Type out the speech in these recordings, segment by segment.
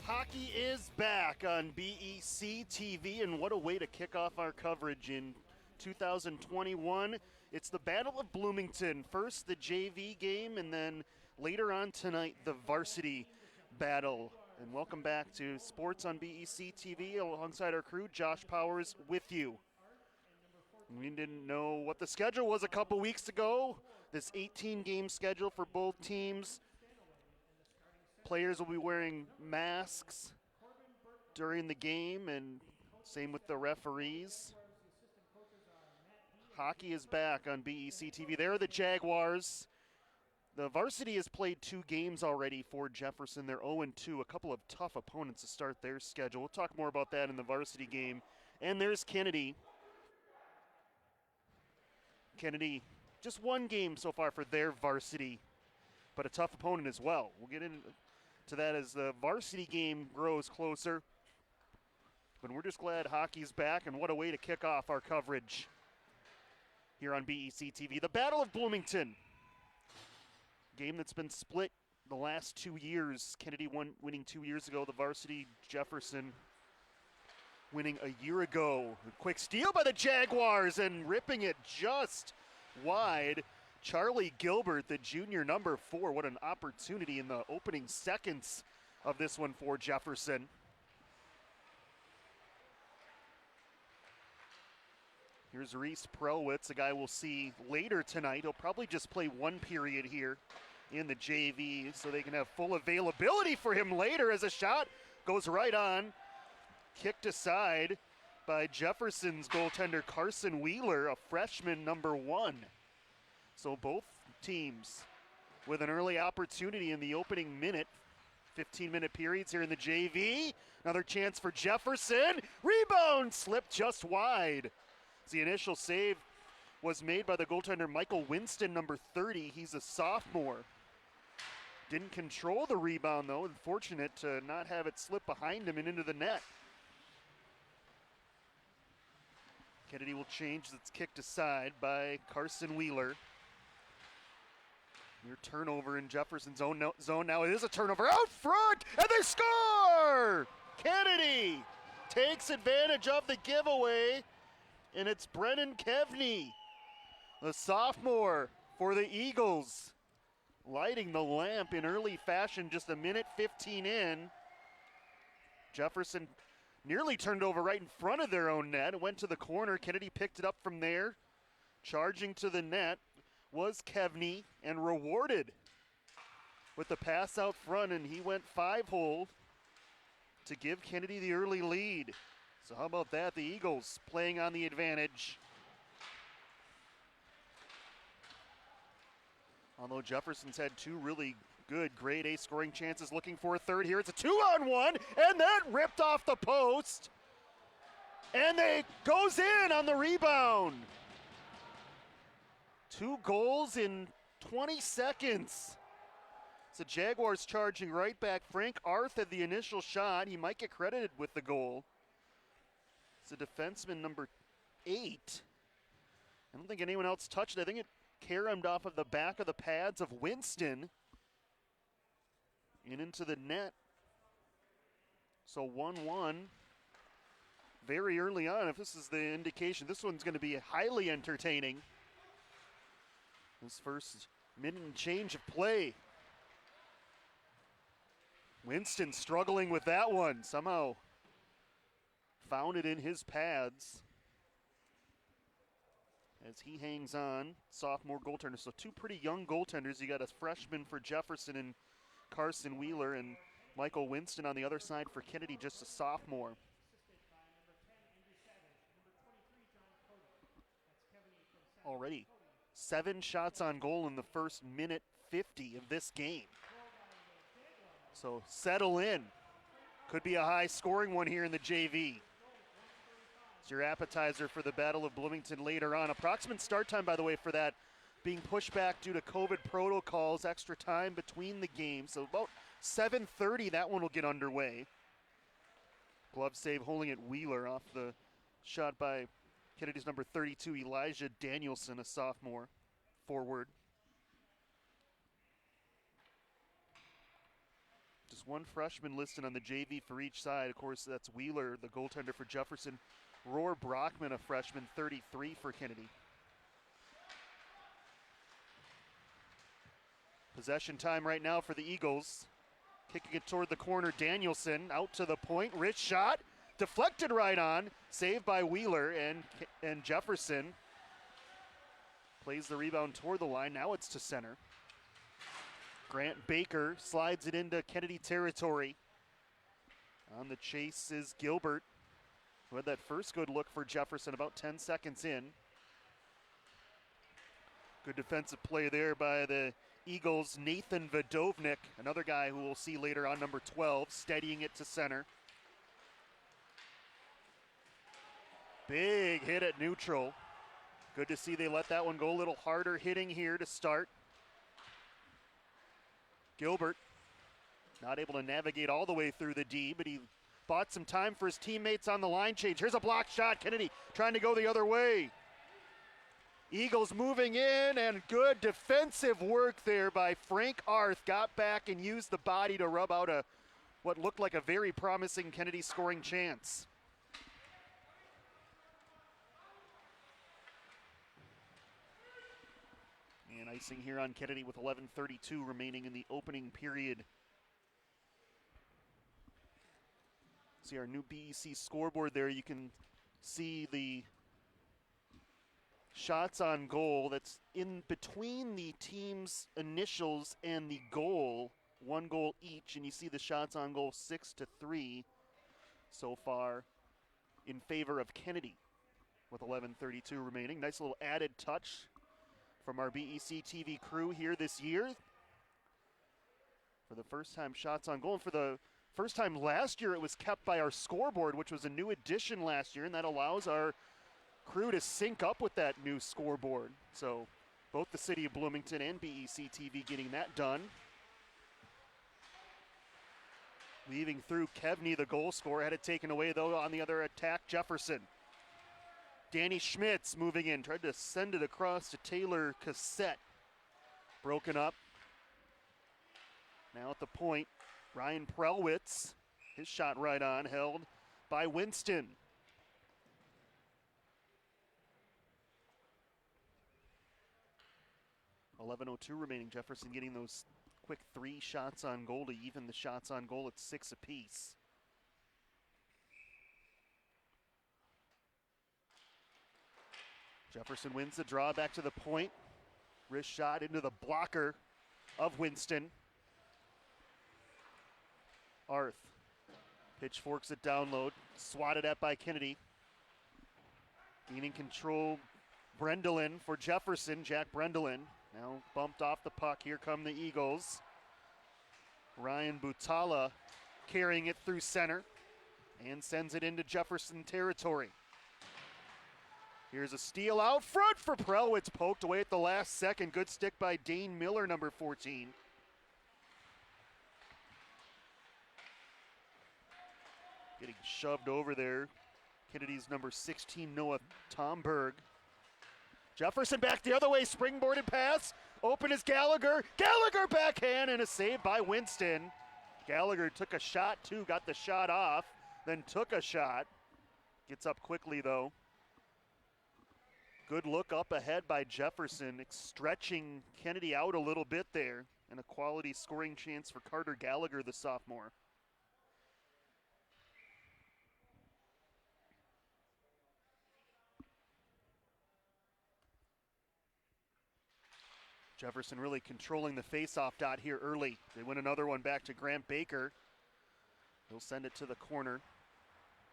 Hockey is back on BEC-TV, and what a way to kick off our coverage in 2021. It's the Battle of Bloomington. First the JV game, and then later on tonight the varsity battle. And welcome back to Sports on BEC-TV alongside our crew. Josh Powers with you. We didn't know what the schedule was a couple weeks ago. This 18-game schedule for both teams. Players will be wearing masks during the game, and same with the referees. Hockey is back on BEC-TV. There are the Jaguars. The varsity has played 2 games already for Jefferson. They're 0-2, a couple of tough opponents to start their schedule. We'll talk more about that in the varsity game. And there's Kennedy. Kennedy, just 1 game so far for their varsity, but a tough opponent as well. We'll get into that as the varsity game grows closer. But we're just glad hockey's back, and what a way to kick off our coverage here on BEC-TV. The Battle of Bloomington. Game that's been split the last 2 years. Kennedy winning 2 years ago. The varsity, Jefferson, winning a year ago. A quick steal by the Jaguars and ripping it just wide. Charlie Gilbert, the junior number 4. What an opportunity in the opening seconds of this one for Jefferson. Here's Reese Prowitz, a guy we'll see later tonight. He'll probably just play 1 period here in the JV so they can have full availability for him later as a shot goes right on. Kicked aside by Jefferson's goaltender Carson Wheeler, a freshman number 1. So both teams with an early opportunity in the opening minute. 15-minute periods here in the JV. Another chance for Jefferson. Rebound slipped just wide. The initial save was made by the goaltender Michael Winston, number 30. He's a sophomore. Didn't control the rebound, though. Unfortunate to not have it slip behind him and into the net. Kennedy will change. It's kicked aside by Carson Wheeler. Near turnover in Jefferson's zone. Now it is a turnover out front, and they score! Kennedy takes advantage of the giveaway, and it's Brennan Kevney, the sophomore for the Eagles, lighting the lamp in early fashion, just a minute 15 in. Jefferson nearly turned over right in front of their own net. It went to the corner. Kennedy picked it up from there. Charging to the net was Kevney and rewarded with the pass out front, and he went 5-hole to give Kennedy the early lead. So how about that? The Eagles playing on the advantage. Although Jefferson's had 2 really good grade A scoring chances, looking for a third here. It's a 2-on-1, and that ripped off the post. And it goes in on the rebound. 2 goals in 20 seconds. So Jaguars charging right back. Frank Arth had the initial shot. He might get credited with the goal. It's a defenseman number 8. I don't think anyone else touched it. I think it caromed off of the back of the pads of Winston and into the net. So 1-1 very early on. If this is the indication, this one's going to be highly entertaining. This first minute and change of play. Winston struggling with that one. Somehow found it in his pads as he hangs on. Sophomore goaltender. So 2 pretty young goaltenders. You got a freshman for Jefferson and Carson Wheeler, and Michael Winston on the other side for Kennedy, just a sophomore. Already 7 shots on goal in the first minute 50 of this game. So settle in. Could be a high scoring one here in the JV. It's your appetizer for the Battle of Bloomington later on. Approximate start time, by the way, for that being pushed back due to COVID protocols, extra time between the games. So about 7:30, that one will get underway. Glove save holding it Wheeler off the shot by Kennedy's number 32, Elijah Danielson, a sophomore forward. Just one freshman listed on the JV for each side. Of course, that's Wheeler, the goaltender for Jefferson. Roar Brockman, a freshman, 33 for Kennedy. Possession time right now for the Eagles. Kicking it toward the corner, Danielson out to the point, wrist shot, deflected right on, saved by Wheeler, and Jefferson plays the rebound toward the line. Now it's to center. Grant Baker slides it into Kennedy territory. On the chase is Gilbert, who had that first good look for Jefferson about 10 seconds in. Good defensive play there by the Eagles' Nathan Vodovnik, another guy who we'll see later on, number 12, steadying it to center. Big hit at neutral. Good to see they let that one go a little harder hitting here to start. Gilbert not able to navigate all the way through the D, but he bought some time for his teammates on the line change. Here's a block shot. Kennedy trying to go the other way. Eagles moving in, and good defensive work there by Frank Arth. Got back and used the body to rub out what looked like a very promising Kennedy scoring chance. And icing here on Kennedy with 11:32 remaining in the opening period. See our new BEC scoreboard there. You can see the shots on goal that's in between the team's initials and the goal, 1 goal each, and you see the shots on goal 6-3 so far in favor of Kennedy with 11:32 remaining. Nice little added touch from our BEC-TV crew here this year. For the first time shots on goal, and for the first time last year it was kept by our scoreboard, which was a new addition last year, and that allows our crew to sync up with that new scoreboard. So both the City of Bloomington and BEC-TV getting that done. Weaving through Kevney, the goal scorer, had it taken away though on the other attack, Jefferson. Danny Schmitz moving in, tried to send it across to Taylor Cassette. Broken up. Now at the point, Ryan Prelwitz, his shot right on, held by Winston. 11:02 remaining. Jefferson getting those quick 3 shots on goal to even the shots on goal at 6 apiece. Jefferson wins the draw back to the point. Wrist shot into the blocker of Winston. Arth pitchforks it down low, swatted at by Kennedy. Gaining control, Brendelin for Jefferson, Jack Brendelin. Now bumped off the puck, here come the Eagles. Ryan Butala carrying it through center and sends it into Jefferson territory. Here's a steal out front for Prelwitz, poked away at the last second. Good stick by Dane Miller, number 14. Getting shoved over there. Kennedy's number 16, Noah Tomberg. Jefferson back the other way, springboarded pass. Open is Gallagher. Gallagher backhand and a save by Winston. Gallagher took a shot too, got the shot off, then took a shot. Gets up quickly though. Good look up ahead by Jefferson, stretching Kennedy out a little bit there, and a quality scoring chance for Carter Gallagher, the sophomore. Jefferson really controlling the face-off dot here early. They win another one back to Grant Baker. He'll send it to the corner.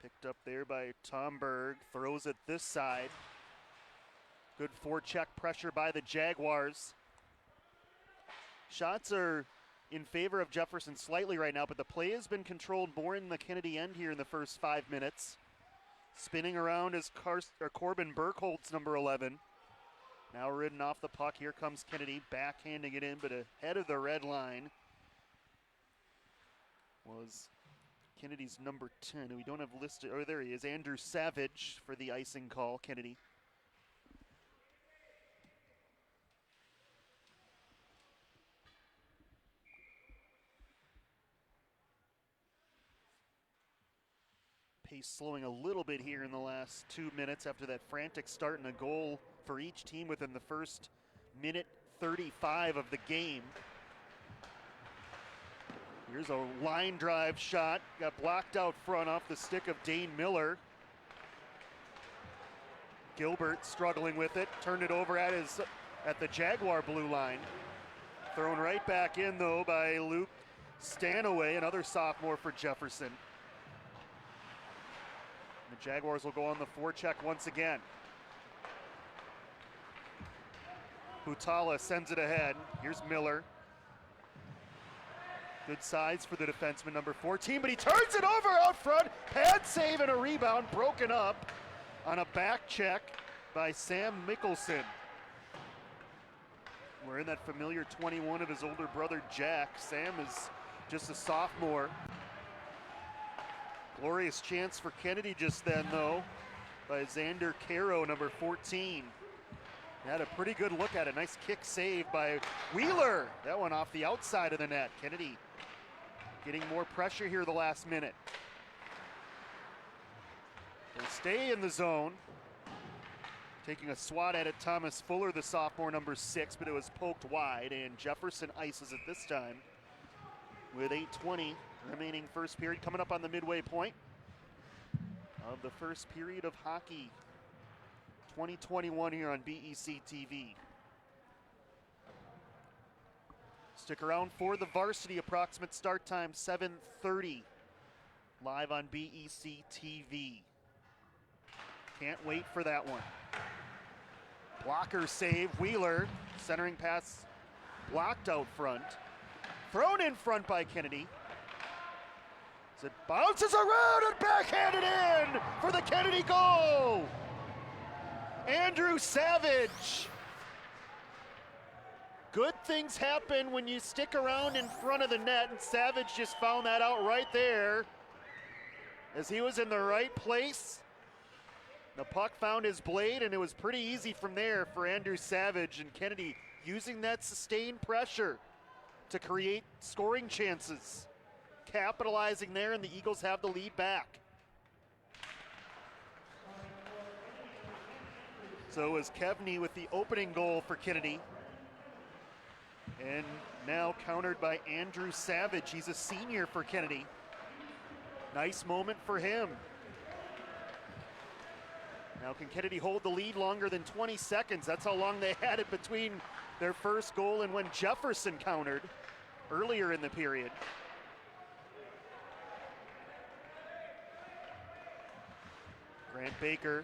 Picked up there by Tomberg, throws it this side. Good forecheck pressure by the Jaguars. Shots are in favor of Jefferson slightly right now, but the play has been controlled more in the Kennedy end here in the first 5 minutes. Spinning around is Corbin Burkholtz, number 11. Now ridden off the puck, here comes Kennedy, backhanding it in, but ahead of the red line was Kennedy's number 10, who we don't have listed. Oh, there he is, Andrew Savage for the icing call, Kennedy. Pace slowing a little bit here in the last 2 minutes after that frantic start and a goal for each team within the first minute 35 of the game. Here's a line drive shot, got blocked out front off the stick of Dane Miller. Gilbert struggling with it, turned it over at the Jaguar blue line. Thrown right back in though by Luke Stanaway, another sophomore for Jefferson. The Jaguars will go on the forecheck once again. Hutala sends it ahead. Here's Miller. Good size for the defenseman, number 14, but he turns it over out front. Pad save and a rebound, broken up on a back check by Sam Mickelson. Wearing that familiar 21 of his older brother Jack. Sam is just a sophomore. Glorious chance for Kennedy just then though by Xander Caro, number 14. Had a pretty good look at it. Nice kick save by Wheeler. That one off the outside of the net. Kennedy getting more pressure here the last minute. They stay in the zone. Taking a swat at it, Thomas Fuller, the sophomore, number 6, but it was poked wide, and Jefferson ices it this time with 8:20 remaining first period, coming up on the midway point of the first period of hockey 2021 here on BEC-TV. Stick around for the varsity. Approximate start time 7:30 live on BEC-TV. Can't wait for that one. Blocker save, Wheeler, centering pass blocked out front. Thrown in front by Kennedy. As it bounces around and backhanded in for the Kennedy goal. Andrew Savage. Good things happen when you stick around in front of the net, and Savage just found that out right there as he was in the right place. The puck found his blade, and it was pretty easy from there for Andrew Savage, and Kennedy using that sustained pressure to create scoring chances. Capitalizing there, and the Eagles have the lead back. So it was Kevney with the opening goal for Kennedy. And now countered by Andrew Savage. He's a senior for Kennedy. Nice moment for him. Now can Kennedy hold the lead longer than 20 seconds? That's how long they had it between their first goal and when Jefferson countered earlier in the period. Grant Baker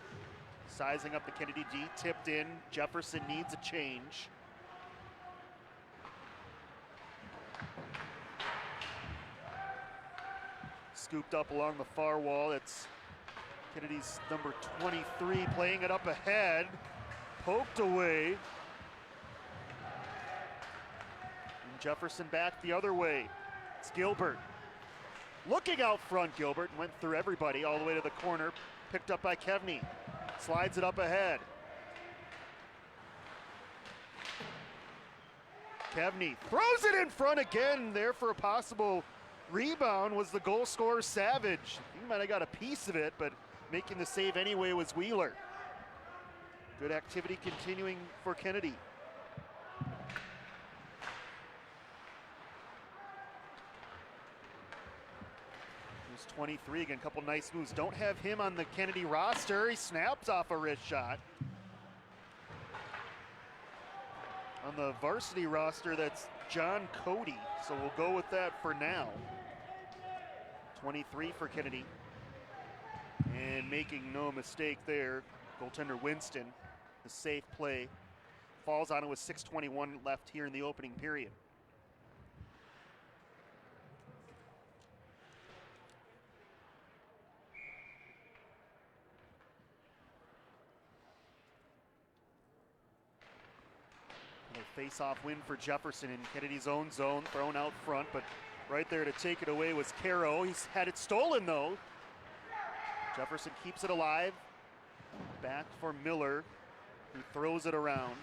sizing up the Kennedy D, tipped in. Jefferson needs a change. Scooped up along the far wall. It's Kennedy's number 23 playing it up ahead. Poked away. And Jefferson back the other way. It's Gilbert. Looking out front, Gilbert went through everybody all the way to the corner. Picked up by Kevney. Slides it up ahead. Kevney throws it in front again. There for a possible rebound was the goal scorer Savage. He might have got a piece of it, but making the save anyway was Wheeler. Good activity continuing for Kennedy. There's 23 again, couple nice moves. Don't have him on the Kennedy roster. He snaps off a wrist shot. On the varsity roster, that's John Cody, so we'll go with that for now. 23 for Kennedy. And making no mistake there, goaltender Winston, the safe play. Falls on it with 6:21 left here in the opening period. Face-off win for Jefferson in Kennedy's own zone, thrown out front, but right there to take it away was Caro. He's had it stolen though. Jefferson keeps it alive. Back for Miller, who throws it around.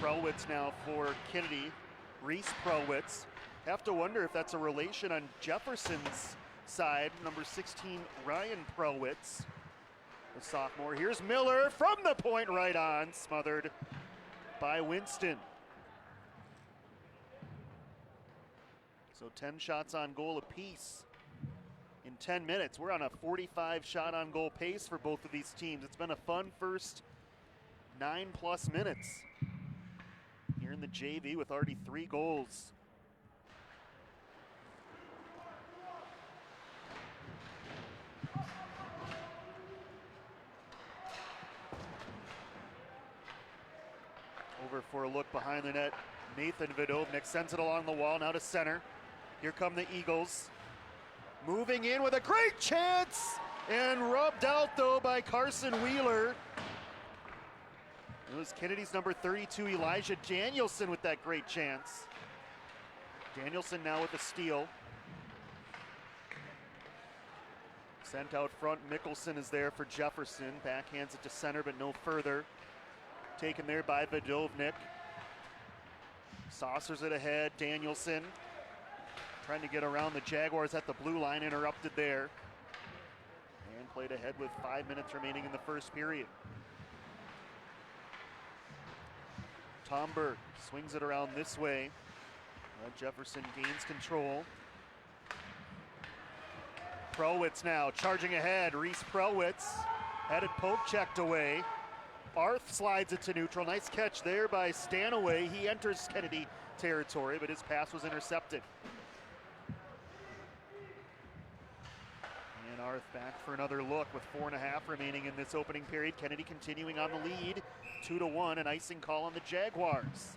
Prelwitz now for Kennedy. Reese Prelwitz. Have to wonder if that's a relation on Jefferson's side, number 16, Ryan Prowitz, the sophomore. Here's Miller from the point, right on, smothered by Winston. So 10 shots on goal apiece in 10 minutes. We're on a 45 shot on goal pace for both of these teams. It's been a fun first 9+ minutes here in the JV with already 3 goals. Over for a look behind the net. Nathan Vidovnik sends it along the wall, now to center. Here come the Eagles. Moving in with a great chance, and rubbed out though by Carson Wheeler. It was Kennedy's number 32, Elijah Danielson, with that great chance. Danielson now with a steal. Sent out front, Mickelson is there for Jefferson. Backhands it to center, but no further. Taken there by Vidovnik. Saucers it ahead, Danielson. Trying to get around the Jaguars at the blue line, interrupted there. And played ahead with 5 minutes remaining in the first period. Tomberg swings it around this way. Jefferson gains control. Prowitz now charging ahead. Reese Prowitz had it poke checked away. Arth slides it to neutral. Nice catch there by Stanaway. He enters Kennedy territory, but his pass was intercepted. And Arth back for another look with 4.5 remaining in this opening period. Kennedy continuing on the lead, 2-1, an icing call on the Jaguars.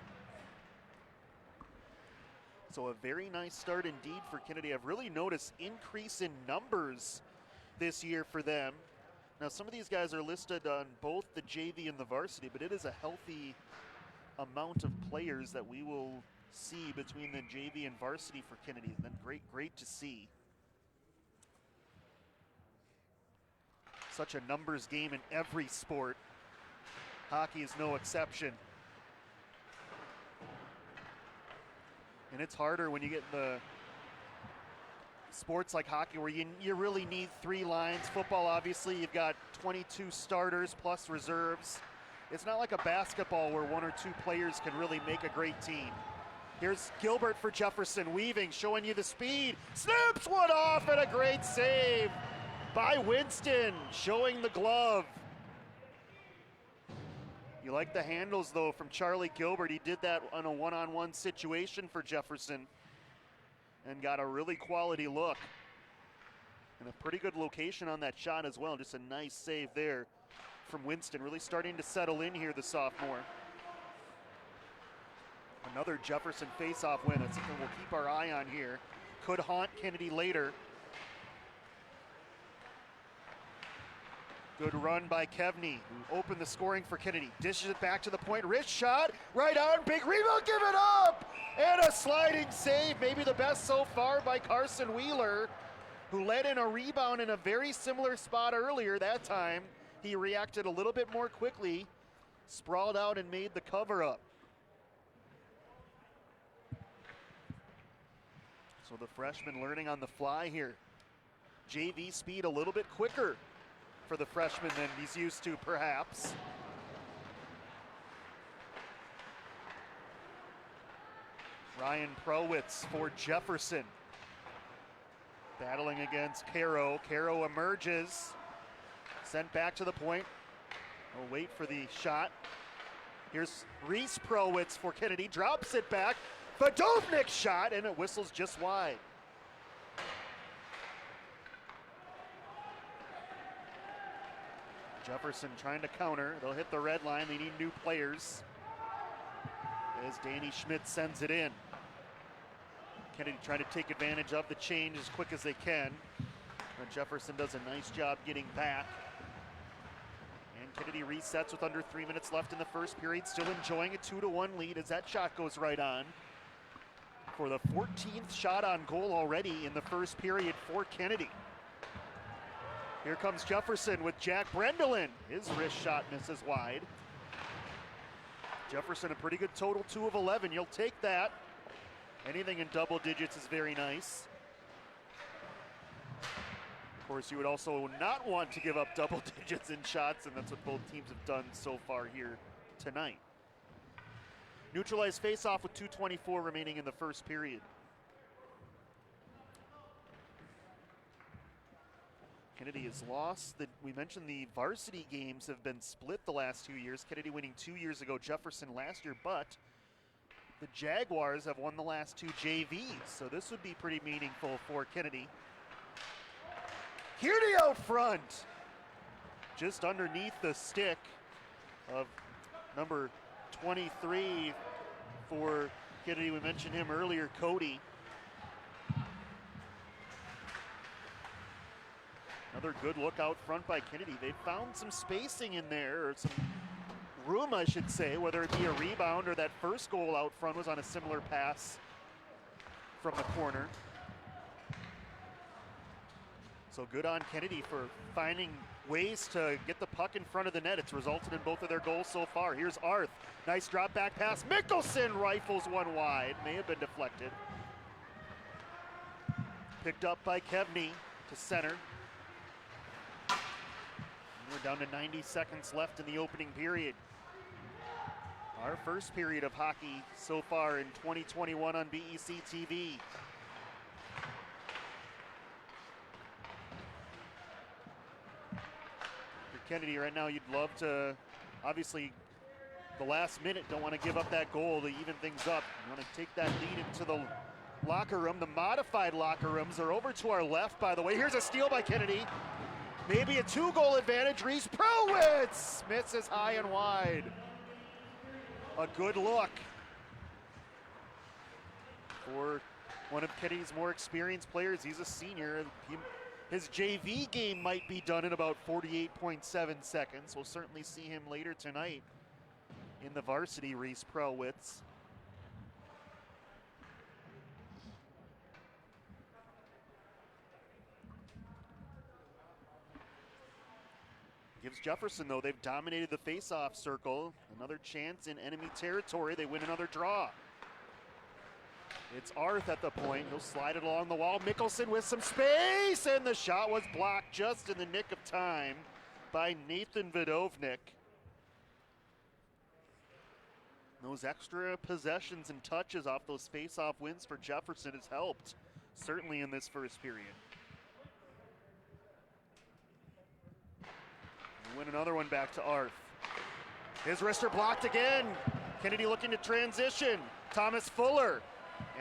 So a very nice start indeed for Kennedy. I've really noticed increase in numbers this year for them. Now some of these guys are listed on both the JV and the varsity, but it is a healthy amount of players that we will see between the JV and varsity for Kennedy. And then great to see. Such a numbers game in every sport. Hockey is no exception. And it's harder when you get in the sports like hockey where you really need 3 lines. Football, obviously, you've got 22 starters plus reserves. It's not like a basketball where 1 or 2 players can really make a great team. Here's Gilbert for Jefferson, weaving, showing you the speed. Snaps one off, and a great save by Winston, showing the glove. You like the handles, though, from Charlie Gilbert. He did that on a one-on-one situation for Jefferson and got a really quality look. And a pretty good location on that shot as well. Just a nice save there from Winston. Really starting to settle in here, the sophomore. Another Jefferson face-off win. That's something we'll keep our eye on here. Could haunt Kennedy later. Good run by Kevney, who opened the scoring for Kennedy. Dishes it back to the point, wrist shot, right on, big rebound, give it up! And a sliding save, maybe the best so far by Carson Wheeler, who led in a rebound in a very similar spot earlier. That time, he reacted a little bit more quickly, sprawled out and made the cover up. So the freshman learning on the fly here. JV speed a little bit quicker for the freshman than he's used to, perhaps. Ryan Prowitz for Jefferson. Battling against Caro. Caro emerges. Sent back to the point. We'll wait for the shot. Here's Reese Prowitz for Kennedy. Drops it back. Vidovnik shot, and it whistles just wide. Jefferson trying to counter. They'll hit the red line. They need new players as Danny Schmidt sends it in. Kennedy trying to take advantage of the change as quick as they can. And Jefferson does a nice job getting back. And Kennedy resets with under 3 minutes left in the first period. Still enjoying a 2-1 lead as that shot goes right on. For the 14th shot on goal already in the first period for Kennedy. Here comes Jefferson with Jack Brendelin. His wrist shot misses wide. Jefferson a pretty good total, 2 of 11. You'll take that. Anything in double digits is very nice. Of course, you would also not want to give up double digits in shots, and that's what both teams have done so far here tonight. Neutralized face-off with 2:24 remaining in the first period. Kennedy has lost. We mentioned the varsity games have been split the last 2 years. Kennedy winning 2 years ago, Jefferson last year, but the Jaguars have won the last 2 JVs, so this would be pretty meaningful for Kennedy. Kearney out front, just underneath the stick of number 23 for Kennedy. We mentioned him earlier, Cody. Another good look out front by Kennedy. They found some spacing in there, or some room, I should say, whether it be a rebound or that first goal out front was on a similar pass from the corner. So good on Kennedy for finding ways to get the puck in front of the net. It's resulted in both of their goals so far. Here's Arth. Nice drop back pass. Mickelson rifles one wide. May have been deflected. Picked up by Kevney to center. And we're down to 90 seconds left in the opening period. Our first period of hockey so far in 2021 on BEC-TV. Kennedy right now, you'd love to, obviously, the last minute, don't want to give up that goal to even things up. You want to take that lead into the locker room. The modified locker rooms are over to our left, by the way. Here's a steal by Kennedy. Maybe a 2-goal advantage. Reese Prowitz misses high and wide. A good look for one of Kennedy's more experienced players. He's a senior. His JV game might be done in about 48.7 seconds. We'll certainly see him later tonight in the varsity, Reese Prowitz. Gives Jefferson, though, they've dominated the face-off circle. Another chance in enemy territory. They win another draw. It's Arth at the point. He'll slide it along the wall. Mickelson with some space, and the shot was blocked just in the nick of time by Nathan Vidovnik. Those extra possessions and touches off those face-off wins for Jefferson has helped, certainly in this first period. We win another one back to Arth. His wrister blocked again. Kennedy looking to transition. Thomas Fuller.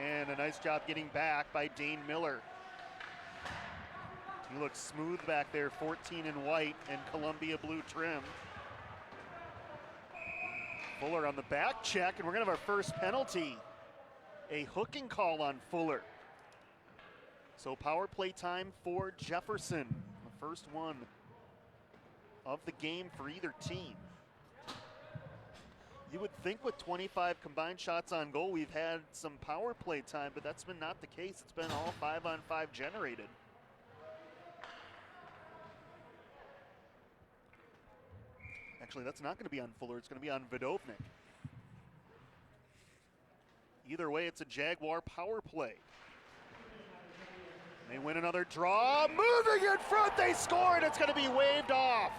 And a nice job getting back by Dane Miller. He looks smooth back there, 14 in white and Columbia blue trim. Fuller on the back check, and we're gonna have our first penalty. A hooking call on Fuller. So power play time for Jefferson. The first one of the game for either team. You would think with 25 combined shots on goal, we've had some power play time, but that's been not the case. It's been all 5-on-5 generated. Actually, that's not going to be on Fuller. It's going to be on Vidovnik. Either way, it's a Jaguar power play. They win another draw. Moving in front, they score, and it's going to be waved off.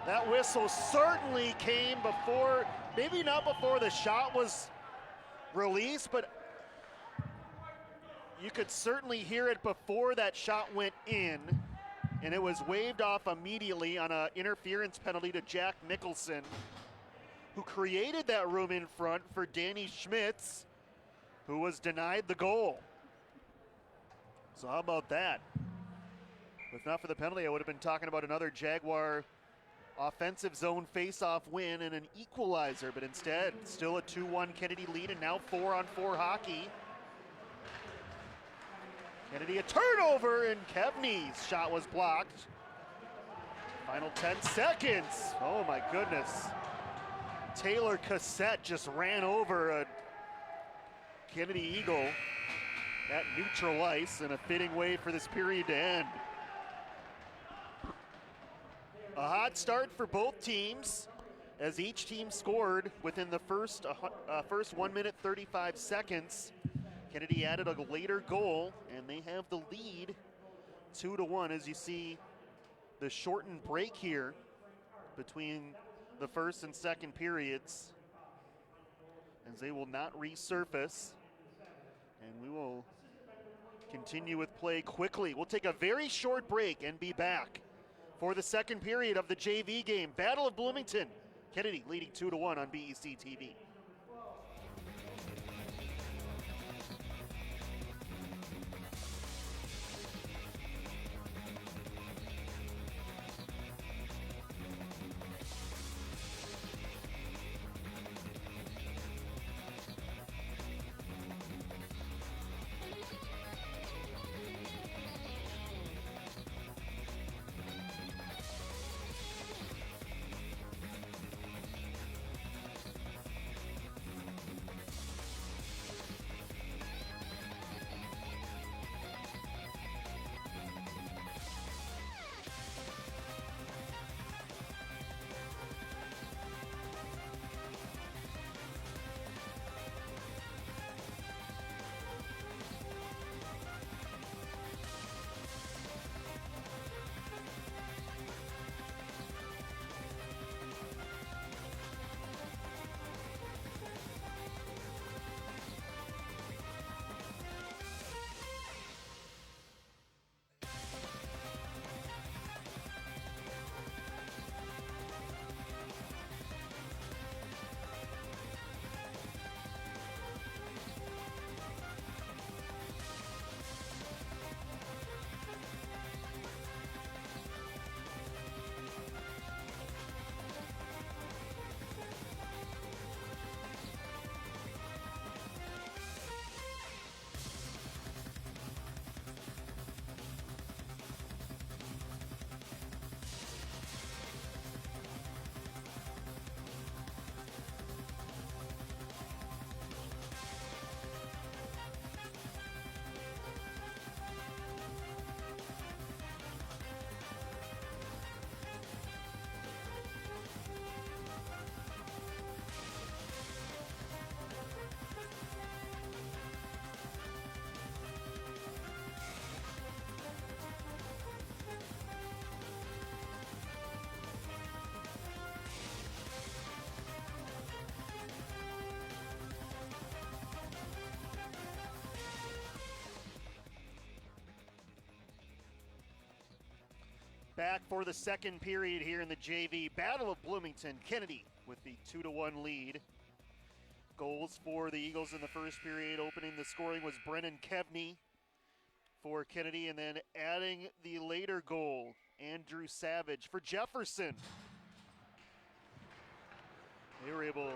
That whistle certainly came before, maybe not before the shot was released, but you could certainly hear it before that shot went in, and it was waved off immediately on an interference penalty to Jack Mickelson, who created that room in front for Danny Schmitz, who was denied the goal. So how about that? If not for the penalty, I would have been talking about another Jaguar offensive zone face-off win and an equalizer, but instead, still a 2-1 Kennedy lead, and now 4-on-4 hockey. Kennedy a turnover, and Kevney's shot was blocked. Final 10 seconds. Oh my goodness. Taylor Cassette just ran over a Kennedy Eagle at neutral ice, and a fitting way for this period to end. A hot start for both teams, as each team scored within the first 1 minute 35 seconds. Kennedy added a later goal, and they have the lead 2-1 as you see the shortened break here between the first and second periods, as they will not resurface, and we will continue with play quickly. We'll take a very short break and be back for the second period of the JV game. Battle of Bloomington. Kennedy leading 2-1 on BEC-TV. Back for the second period here in the JV. Battle of Bloomington. Kennedy with the 2-1 lead. Goals for the Eagles in the first period. Opening the scoring was Brennan Kevney for Kennedy, and then adding the later goal, Andrew Savage for Jefferson. They were able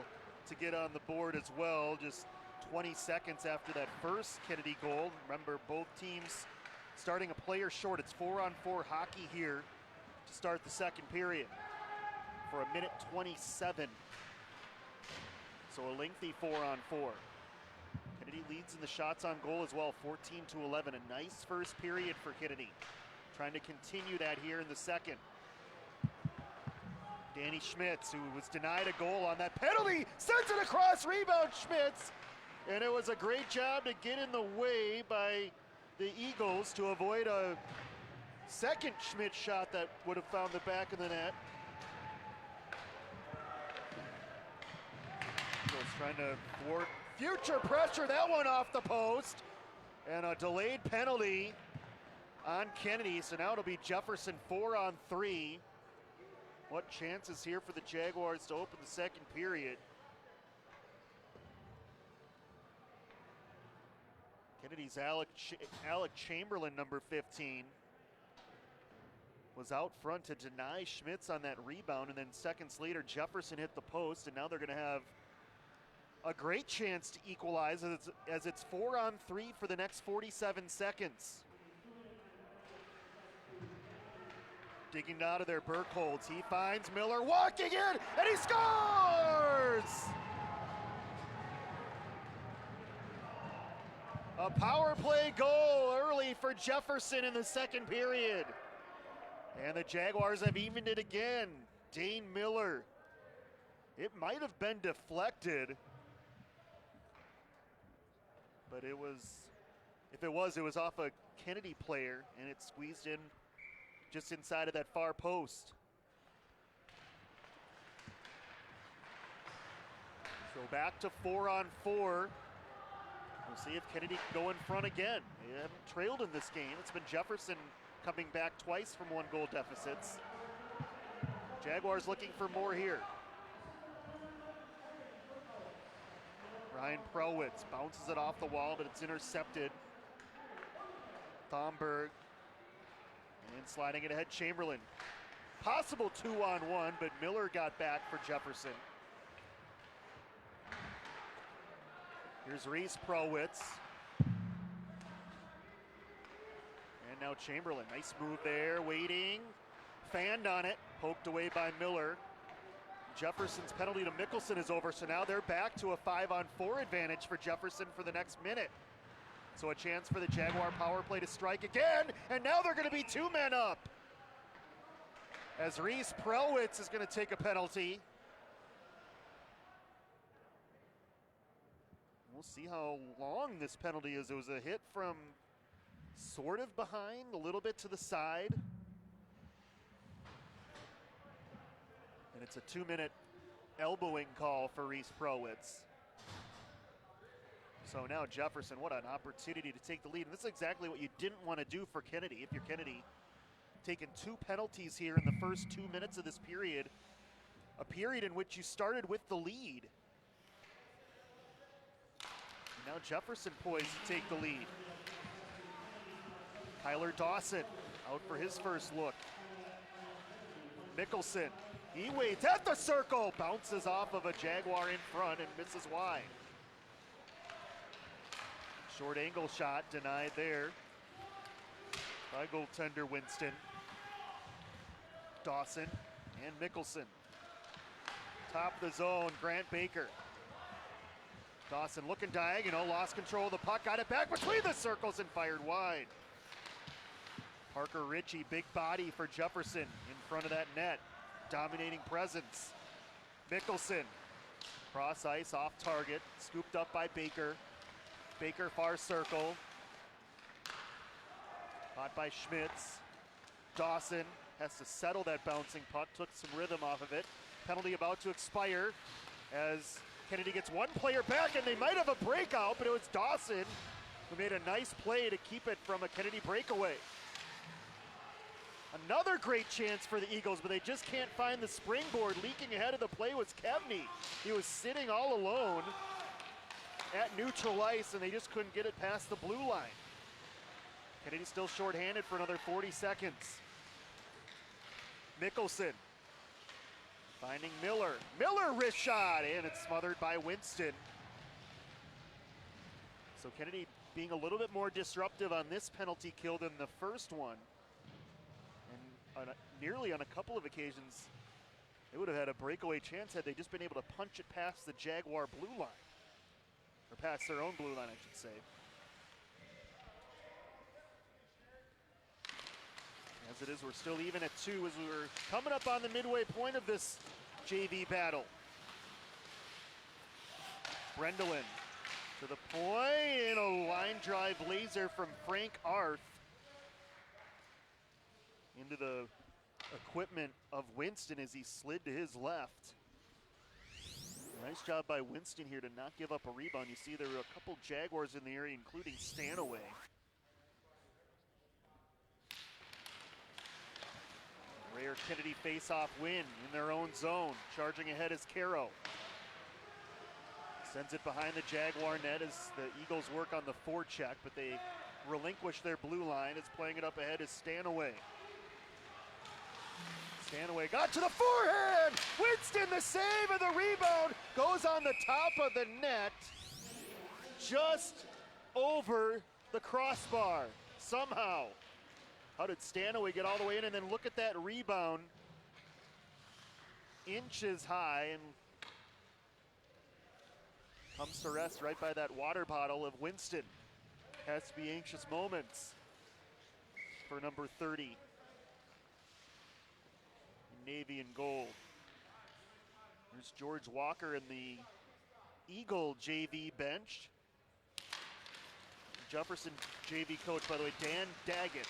to get on the board as well just 20 seconds after that first Kennedy goal. Remember, both teams starting a player short. It's 4-on-4 hockey here to start the second period for a minute 27. So a lengthy 4-on-4. Kennedy leads in the shots on goal as well, 14-11. A nice first period for Kennedy. Trying to continue that here in the second. Danny Schmitz, who was denied a goal on that penalty, sends it across, rebound Schmitz. And it was a great job to get in the way by the Eagles to avoid a second Schmitz shot that would have found the back of the net. Eagles trying to thwart future pressure, that one off the post. And a delayed penalty on Kennedy, so now it'll be Jefferson 4-on-3. What chances here for the Jaguars to open the second period? Kennedy's Alec Chamberlain, number 15, was out front to deny Schmitz on that rebound, and then seconds later Jefferson hit the post, and now they're going to have a great chance to equalize as it's 4-on-3 for the next 47 seconds. Digging out of there, Burkholz. He finds Miller walking in, and he scores! A power play goal early for Jefferson in the second period. And the Jaguars have evened it again. Dane Miller. It might have been deflected, but it was If it was off a Kennedy player, and it squeezed in just inside of that far post. So back to 4-on-4. We'll see if Kennedy can go in front again. They haven't trailed in this game. It's been Jefferson coming back twice from 1-goal deficits. Jaguars looking for more here. Ryan Prowitz bounces it off the wall, but it's intercepted. Thomberg, and sliding it ahead, Chamberlain. Possible 2-on-1, but Miller got back for Jefferson. Here's Reese Prowitz. And now Chamberlain, nice move there, waiting. Fanned on it, poked away by Miller. Jefferson's penalty to Mickelson is over, so now they're back to a 5-on-4 advantage for Jefferson for the next minute. So a chance for the Jaguar power play to strike again, and now they're going to be 2 men up. As Reese Prowitz is going to take a penalty. We'll see how long this penalty is. It was a hit from sort of behind, a little bit to the side. And it's a 2-minute elbowing call for Reese Prowitz. So now Jefferson, what an opportunity to take the lead. And this is exactly what you didn't want to do for Kennedy. If you're Kennedy, taking 2 penalties here in the first 2 minutes of this period, a period in which you started with the lead. And now Jefferson poised to take the lead. Kyler Dawson out for his first look. Mickelson, he waits at the circle, bounces off of a Jaguar in front and misses wide. Short angle shot denied there by goaltender Winston. Dawson and Mickelson. Top of the zone, Grant Baker. Dawson looking diagonal, lost control of the puck, got it back between the circles and fired wide. Parker Ritchie, big body for Jefferson in front of that net. Dominating presence. Mickelson, cross ice, off target, scooped up by Baker. Baker far circle. Caught by Schmitz. Dawson has to settle that bouncing puck, took some rhythm off of it. Penalty about to expire as Kennedy gets one player back, and they might have a breakout, but it was Dawson who made a nice play to keep it from a Kennedy breakaway. Another great chance for the Eagles, but they just can't find the springboard. Leaking ahead of the play was Kevney. He was sitting all alone at neutral ice, and they just couldn't get it past the blue line. Kennedy still shorthanded for another 40 seconds. Mickelson finding Miller. Miller wrist shot, and it's smothered by Winston. So Kennedy being a little bit more disruptive on this penalty kill than the first one. And nearly on a couple of occasions, they would have had a breakaway chance had they just been able to punch it past the Jaguar blue line. Or past their own blue line, I should say. As it is, we're still even at 2 as we were coming up on the midway point of this JV battle. Brendelin to the point, and a line drive laser from Frank Arth into the equipment of Winston as he slid to his left. Nice job by Winston here to not give up a rebound. You see there were a couple Jaguars in the area, including Stanaway. Rare Kennedy face-off win in their own zone. Charging ahead is Caro. Sends it behind the Jaguar net as the Eagles work on the forecheck, but they relinquish their blue line. As playing it up ahead is Stanaway. Stanaway got to the forehand! Winston, the save and the rebound, goes on the top of the net, just over the crossbar, somehow. How did Stanaway get all the way in? And then look at that rebound, inches high, and comes to rest right by that water bottle of Winston. Has to be anxious moments for number 30. Navy and gold. There's George Walker in the Eagle JV bench. Jefferson JV coach, by the way, Dan Daggett.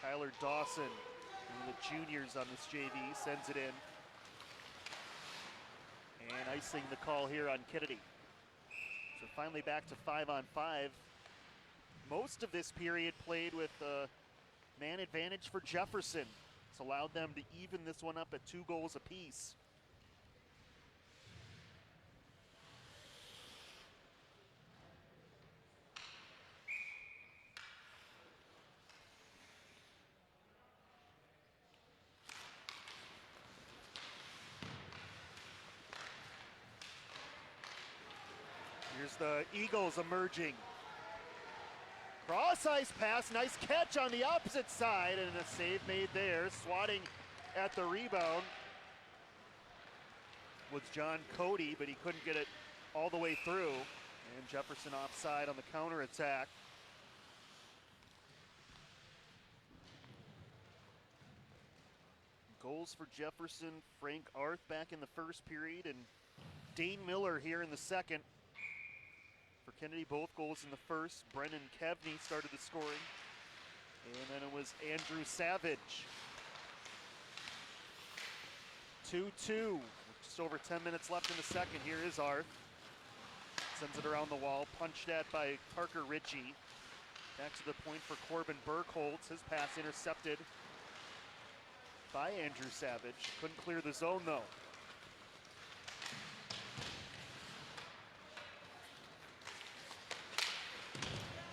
Tyler Dawson, one of the juniors on this JV, sends it in. And icing the call here on Kennedy. So finally back to 5-on-5. Most of this period played with man advantage for Jefferson. It's allowed them to even this one up at 2 goals apiece. Here's the Eagles emerging. Cross ice pass, nice catch on the opposite side, and a save made there. Swatting at the rebound was John Cody, but he couldn't get it all the way through. And Jefferson offside on the counterattack. Goals for Jefferson, Frank Arth back in the first period, and Dane Miller here in the second. For Kennedy, both goals in the first. Brennan Kevney started the scoring. And then it was Andrew Savage. 2-2. Just over 10 minutes left in the second. Here is Arth. Sends it around the wall. Punched at by Parker Ritchie. Back to the point for Corbin Burkholtz. His pass intercepted by Andrew Savage. Couldn't clear the zone though.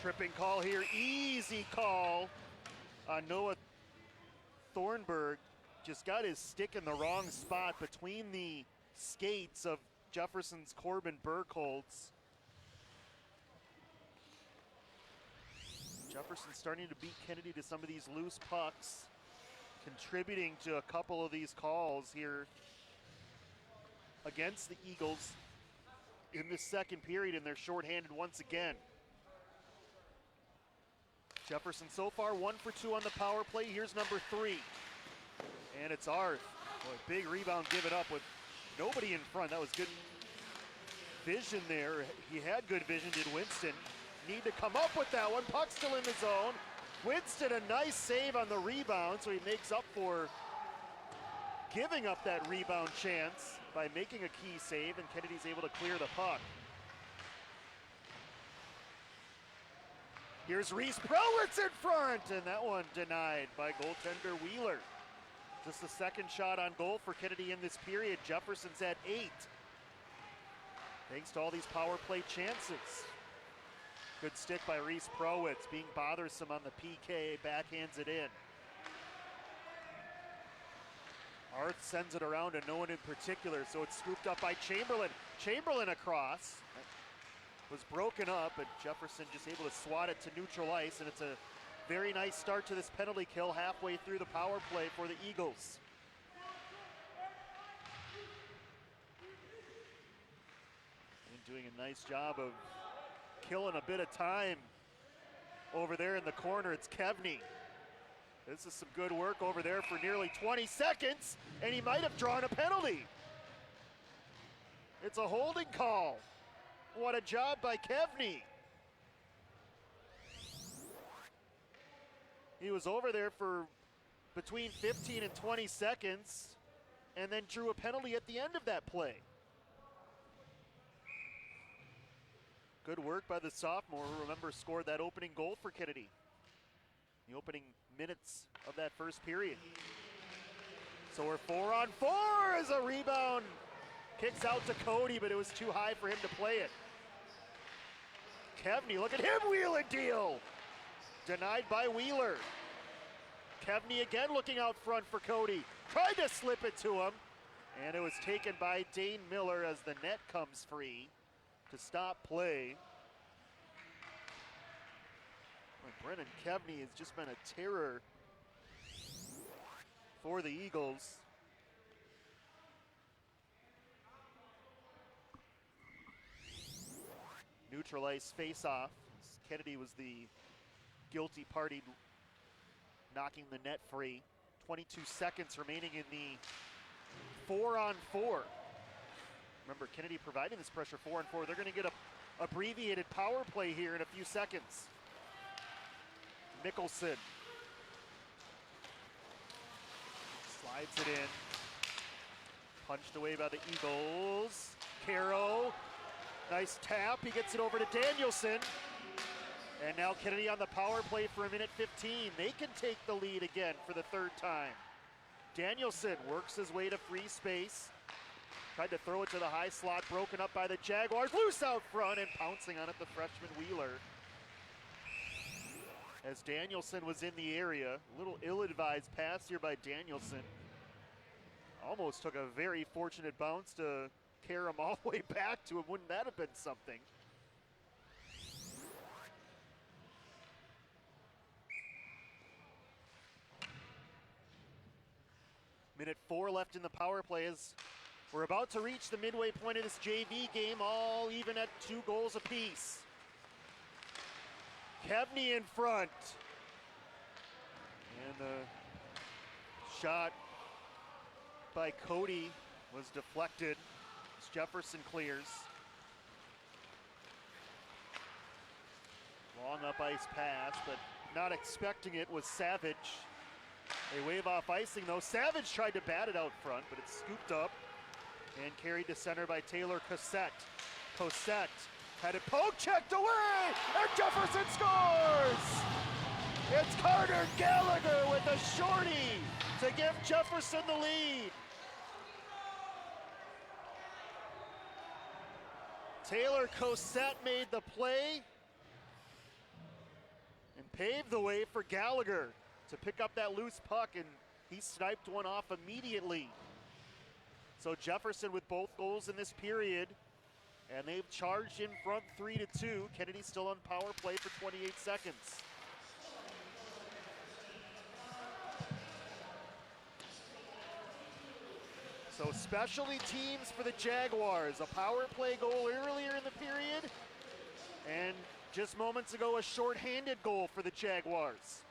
Tripping call here, easy call on Noah Thornburg. Just got his stick in the wrong spot between the skates of Jefferson's Corbin Burkholtz. Jefferson starting to beat Kennedy to some of these loose pucks, contributing to a couple of these calls here against the Eagles in the second period, and they're shorthanded once again. Jefferson so far 1 for 2 on the power play. Here's number 3. And it's Arth. Boy, big rebound given up with nobody in front. That was good vision there. He had good vision, did Winston. Need to come up with that one. Puck still in the zone. Winston, a nice save on the rebound, so he makes up for giving up that rebound chance by making a key save, and Kennedy's able to clear the puck. Here's Reese Prowitz in front, and that one denied by goaltender Wheeler. Just the second shot on goal for Kennedy in this period. Jefferson's at 8. Thanks to all these power play chances. Good stick by Reese Prowitz, being bothersome on the PK, backhands it in. Arth sends it around to no one in particular, so it's scooped up by Chamberlain. Chamberlain across. Was broken up, and Jefferson just able to swat it to neutral ice, and it's a very nice start to this penalty kill halfway through the power play for the Eagles. And doing a nice job of killing a bit of time over there in the corner. It's Kevney. This is some good work over there for nearly 20 seconds, and he might have drawn a penalty. It's a holding call. What a job by Kevney. He was over there for between 15 and 20 seconds and then drew a penalty at the end of that play. Good work by the sophomore, who, remember, scored that opening goal for Kennedy. The opening minutes of that first period. So we're 4-on-4 as a rebound. Kicks out to Cody, but it was too high for him to play it. Kevney, look at him wheel and deal. Denied by Wheeler. Kevney again looking out front for Cody. Tried to slip it to him, and it was taken by Dane Miller as the net comes free to stop play. Brennan Kevney has just been a terror for the Eagles. Neutral ice face-off. Kennedy was the guilty party knocking the net free. 22 seconds remaining in the 4-on-4. Remember, Kennedy providing this pressure 4-on-4. They're going to get a abbreviated power play here in a few seconds. Mickelson slides it in. Punched away by the Eagles. Caro, nice tap. He gets it over to Danielson. And now Kennedy on the power play for 1:15. They can take the lead again for the third time. Danielson works his way to free space. Tried to throw it to the high slot, broken up by the Jaguars. Loose out front and pouncing on it, the freshman Wheeler. As Danielson was in the area, a little ill-advised pass here by Danielson. Almost took a very fortunate bounce to carry him all the way back to him. Wouldn't that have been something? Minute 4 left in the power play as we're about to reach the midway point of this JV game, all even at 2 goals apiece. Kevney in front. And the shot by Cody was deflected as Jefferson clears. Long up ice pass, but not expecting it was Savage. They wave off icing though. Savage tried to bat it out front, but it's scooped up and carried to center by Taylor Cossette. Cossette had it poke checked away, and Jefferson scores! It's Carter Gallagher with a shorty to give Jefferson the lead. Taylor Cossette made the play and paved the way for Gallagher to pick up that loose puck, and he sniped one off immediately. So Jefferson with both goals in this period, and they've charged in front 3-2. Kennedy still on power play for 28 seconds. So specialty teams for the Jaguars. A power play goal earlier in the period, and just moments ago a shorthanded goal for the Jaguars.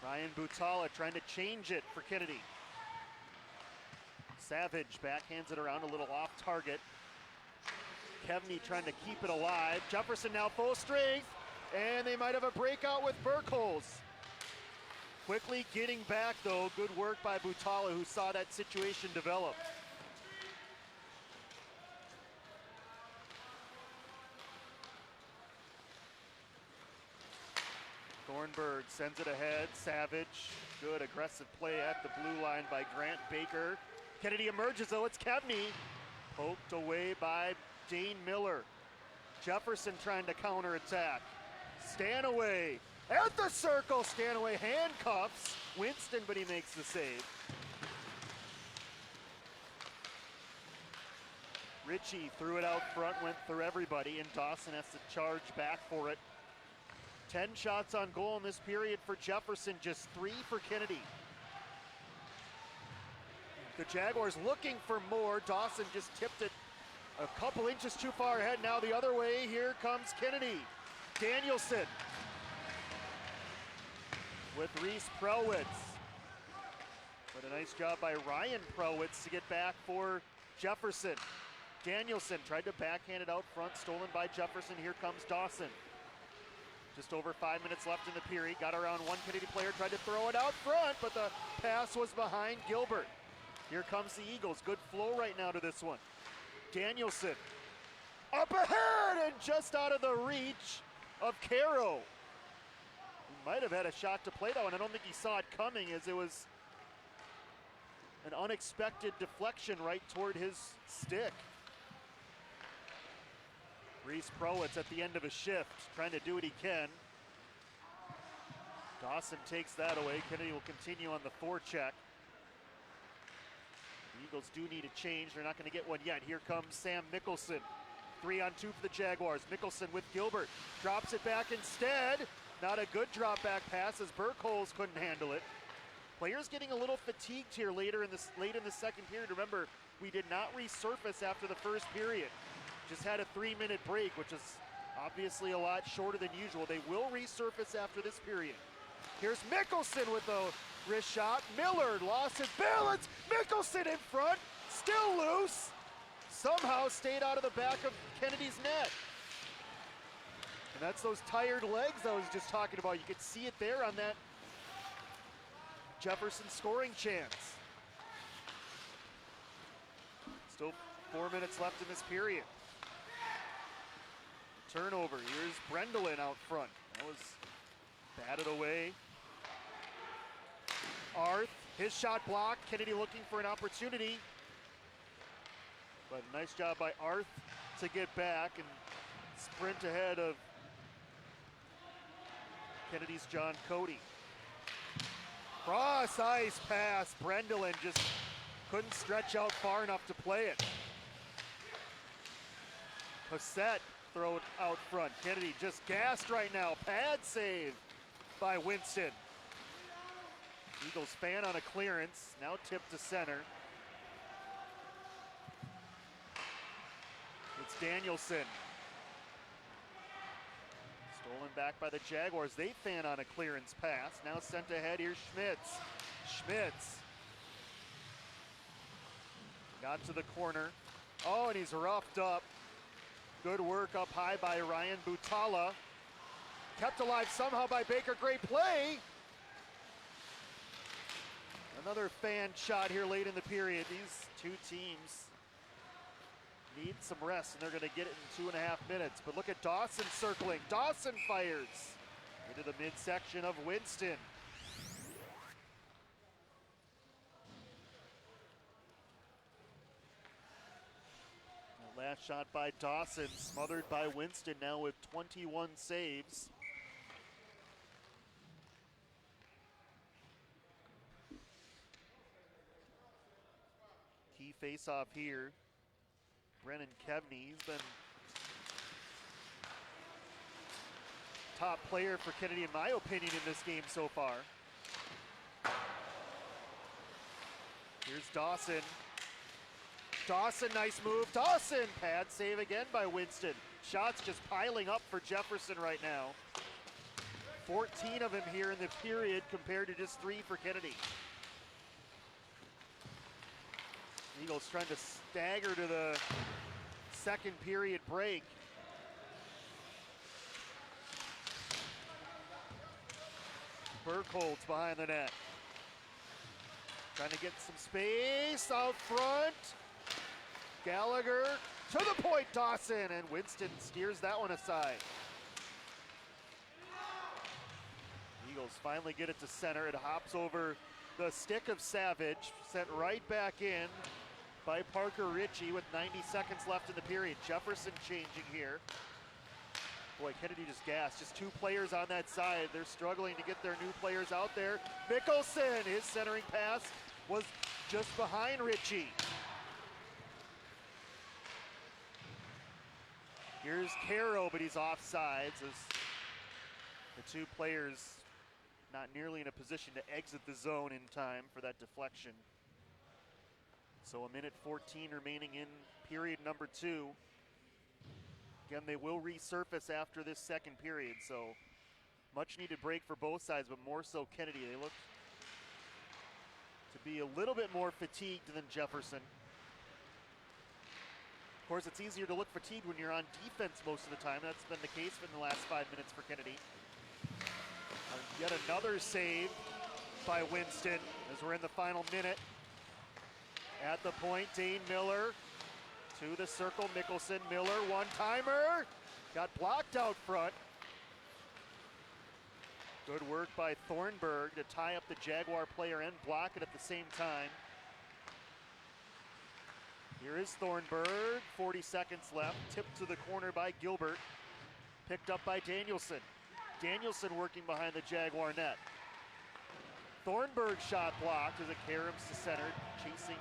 Ryan Butala trying to change it for Kennedy. Savage backhands it around a little off target. Kevney trying to keep it alive. Jefferson now full strength, and they might have a breakout with Burkholz. Quickly getting back though, good work by Butala who saw that situation develop. Thornburg sends it ahead. Savage, good aggressive play at the blue line by Grant Baker. Kennedy emerges though, it's Kevney. Poked away by Dane Miller. Jefferson trying to counterattack. Stanaway at the circle. Stanaway handcuffs Winston, but he makes the save. Ritchie threw it out front, went through everybody, and Dawson has to charge back for it. 10 shots on goal in this period for Jefferson, just 3 for Kennedy. The Jaguars looking for more. Dawson just tipped it a couple inches too far ahead. Now the other way, here comes Kennedy. Danielson with Reese Prowitz. But a nice job by Ryan Prowitz to get back for Jefferson. Danielson tried to backhand it out front, stolen by Jefferson. Here comes Dawson. Just over 5 minutes left in the period. Got around one Kennedy player, tried to throw it out front, but the pass was behind Gilbert. Here comes the Eagles. Good flow right now to this one. Danielson up ahead and just out of the reach of Caro. He might have had a shot to play that one. I don't think he saw it coming as it was an unexpected deflection right toward his stick. Reese Prowitz at the end of a shift, trying to do what he can. Dawson takes that away. Kennedy will continue on the forecheck. The Eagles do need a change. They're not going to get one yet. Here comes Sam Mickelson. 3-on-2 for the Jaguars. Mickelson with Gilbert. Drops it back instead. Not a good drop back pass as Burkholz couldn't handle it. Players getting a little fatigued here late in the second period. Remember, we did not resurface after the first period. Just had a 3-minute break, which is obviously a lot shorter than usual. They will resurface after this period. Here's Mickelson with the Wrist shot, Miller lost his balance. Mickelson in front, still loose. Somehow stayed out of the back of Kennedy's net. And that's those tired legs I was just talking about. You could see it there on that Jefferson scoring chance. Still 4 minutes left in this period. Turnover, here's Brendelin out front. That was batted away. Arth, his shot blocked. Kennedy looking for an opportunity. But a nice job by Arth to get back and sprint ahead of Kennedy's John Cody. Cross ice pass. Brendelin just couldn't stretch out far enough to play it. Passett throw it out front. Kennedy just gassed right now. Pad save by Winston. Eagles fan on a clearance. Now tipped to center. It's Danielson. Stolen back by the Jaguars. They fan on a clearance pass. Now sent ahead. Here's Schmitz. Schmitz got to the corner. Oh, and he's roughed up. Good work up high by Ryan Butala. Kept alive somehow by Baker. Great play. Another fan shot here late in the period. These two teams need some rest, and they're going to get it in 2.5 minutes. But look at Dawson circling. Dawson fires into the midsection of Winston. The last shot by Dawson, smothered by Winston now with 21 saves. Key face-off here. Brennan Kevney, he's been top player for Kennedy in my opinion in this game so far. Here's Dawson. Dawson, nice move. Dawson, pad save again by Winston. Shots just piling up for Jefferson right now. 14 of them here in the period compared to just 3 for Kennedy. Eagles trying to stagger to the second period break. Burkholz behind the net. Trying to get some space out front. Gallagher to the point, Dawson, and Winston steers that one aside. Eagles finally get it to center. It hops over the stick of Savage, sent right back in by Parker Ritchie with 90 seconds left in the period. Jefferson changing here. Boy, Kennedy just gassed. Just 2 players on that side. They're struggling to get their new players out there. Mickelson, his centering pass was just behind Ritchie. Here's Caro, but he's offsides as the 2 players not nearly in a position to exit the zone in time for that deflection. So 1:14 remaining in period number 2. Again, they will resurface after this second period, so much needed break for both sides, but more so Kennedy. They look to be a little bit more fatigued than Jefferson. Of course, it's easier to look fatigued when you're on defense most of the time. That's been the case in the last 5 minutes for Kennedy. Yet another save by Winston as we're in the final minute. At the point, Dane Miller to the circle. Mickelson, Miller, one-timer. Got blocked out front. Good work by Thornburg to tie up the Jaguar player and block it at the same time. Here is Thornburg, 40 seconds left. Tipped to the corner by Gilbert. Picked up by Danielson. Danielson working behind the Jaguar net. Thornburg shot blocked as it caroms to center. Chasing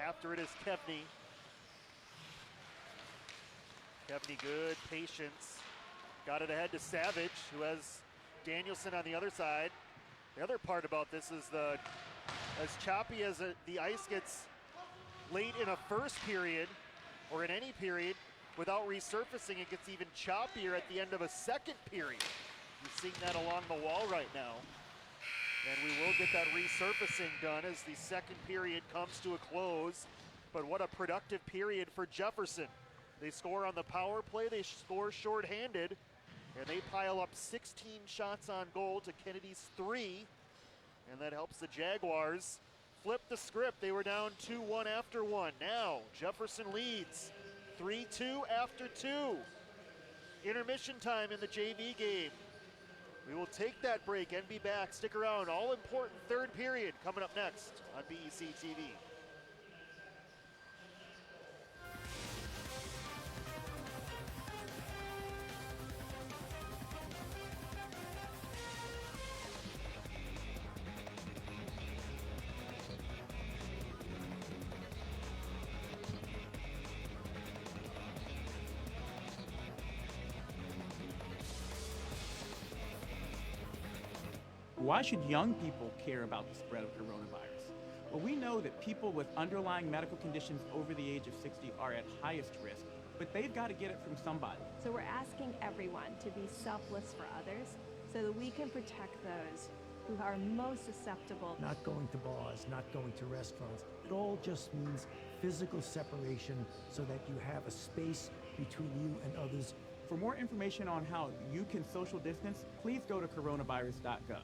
after it is Kevney. Kevney, good patience. Got it ahead to Savage, who has Danielson on the other side. The other part about this is as choppy as the ice gets late in a first period, or in any period, without resurfacing, it gets even choppier at the end of a second period. You're seeing that along the wall right now. And we will get that resurfacing done as the second period comes to a close. But what a productive period for Jefferson. They score on the power play, they score shorthanded, and they pile up 16 shots on goal to Kennedy's 3. And that helps the Jaguars flip the script. They were down 2-1 after 1. Now Jefferson leads 3-2 after 2. Intermission time in the JV game. We will take that break and be back. Stick around. All important third period coming up next on BEC-TV. Why should young people care about the spread of coronavirus? Well, we know that people with underlying medical conditions over the age of 60 are at highest risk, but they've got to get it from somebody. So we're asking everyone to be selfless for others so that we can protect those who are most susceptible. Not going to bars, not going to restaurants. It all just means physical separation so that you have a space between you and others. For more information on how you can social distance, please go to coronavirus.gov.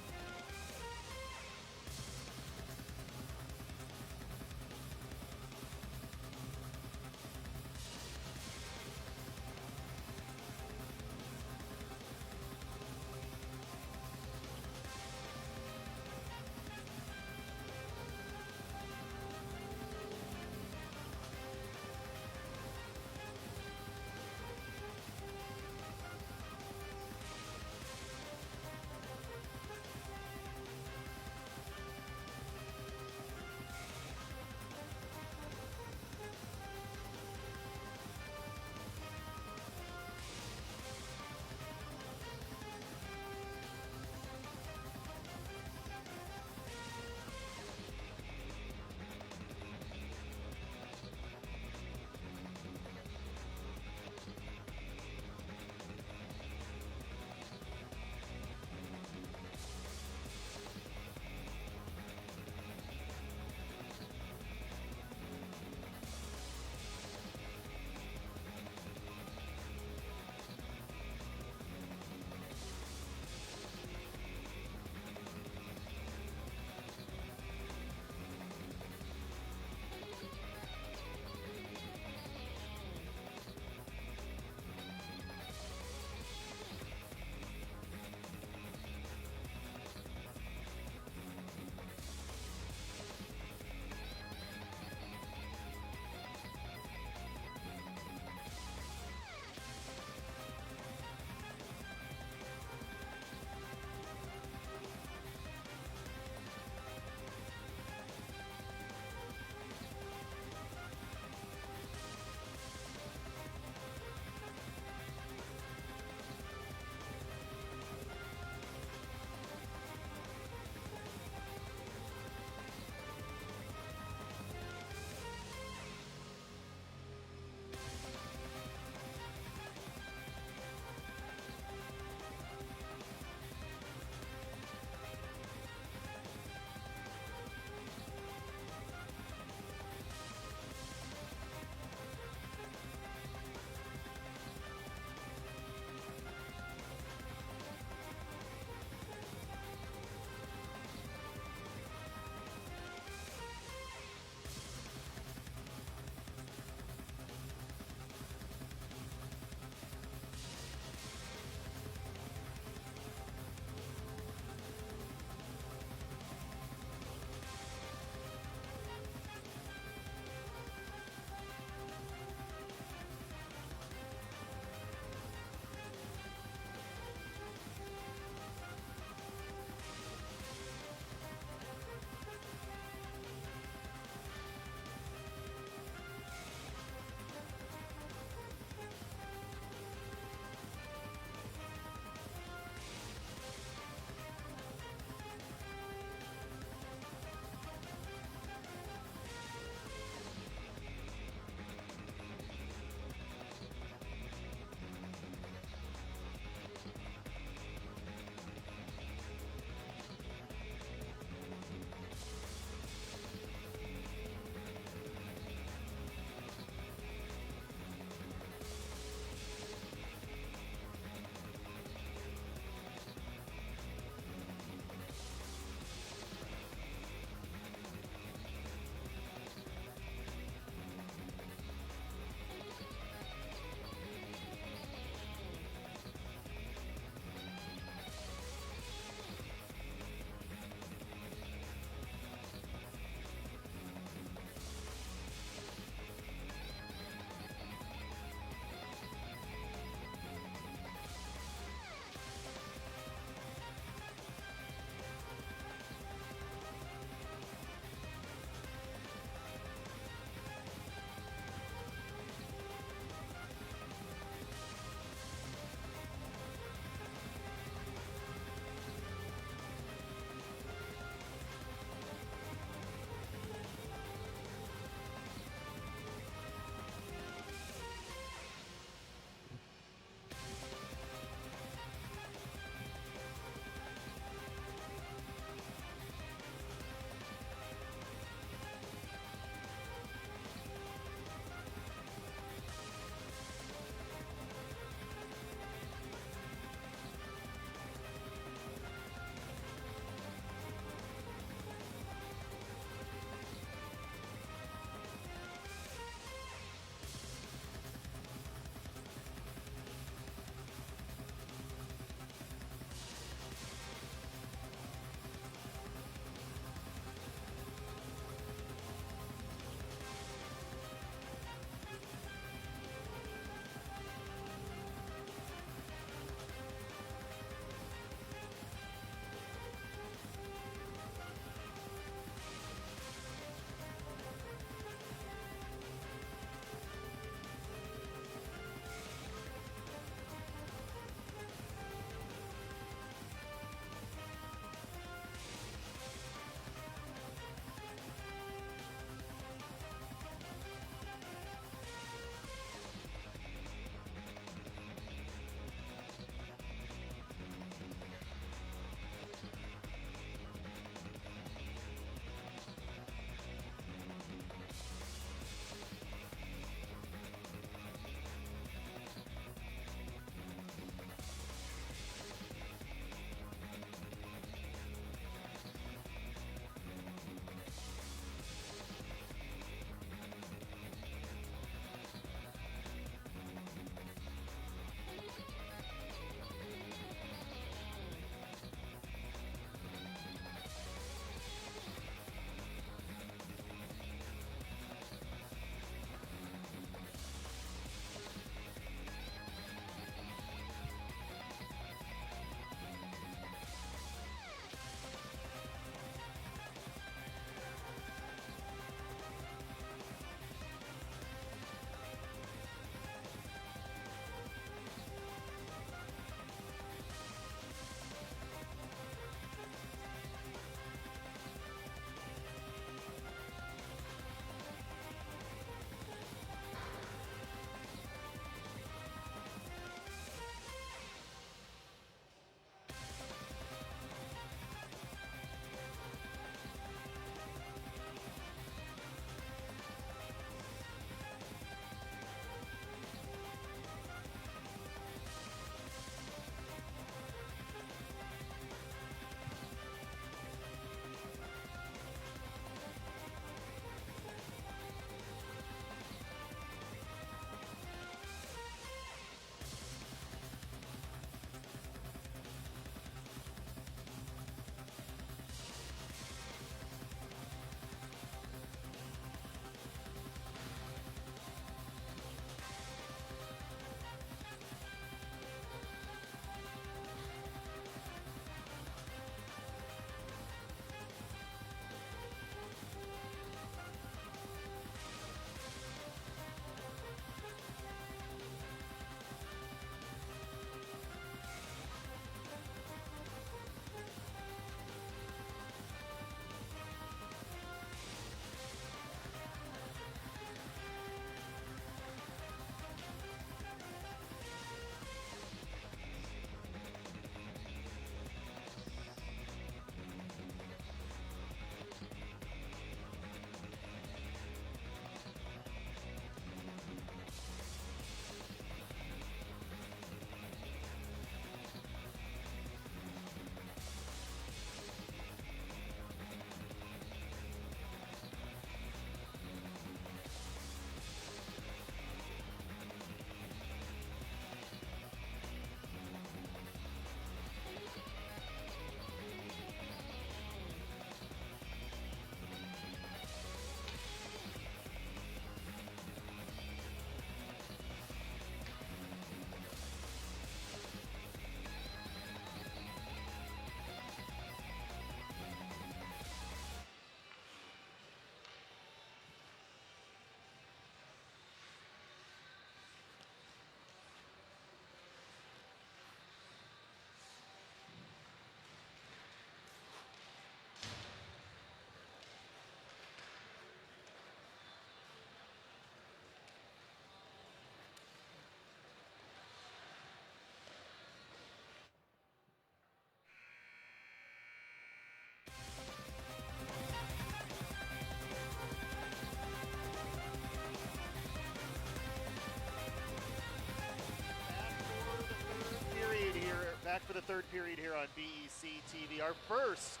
back for the third period here on BEC-TV. Our first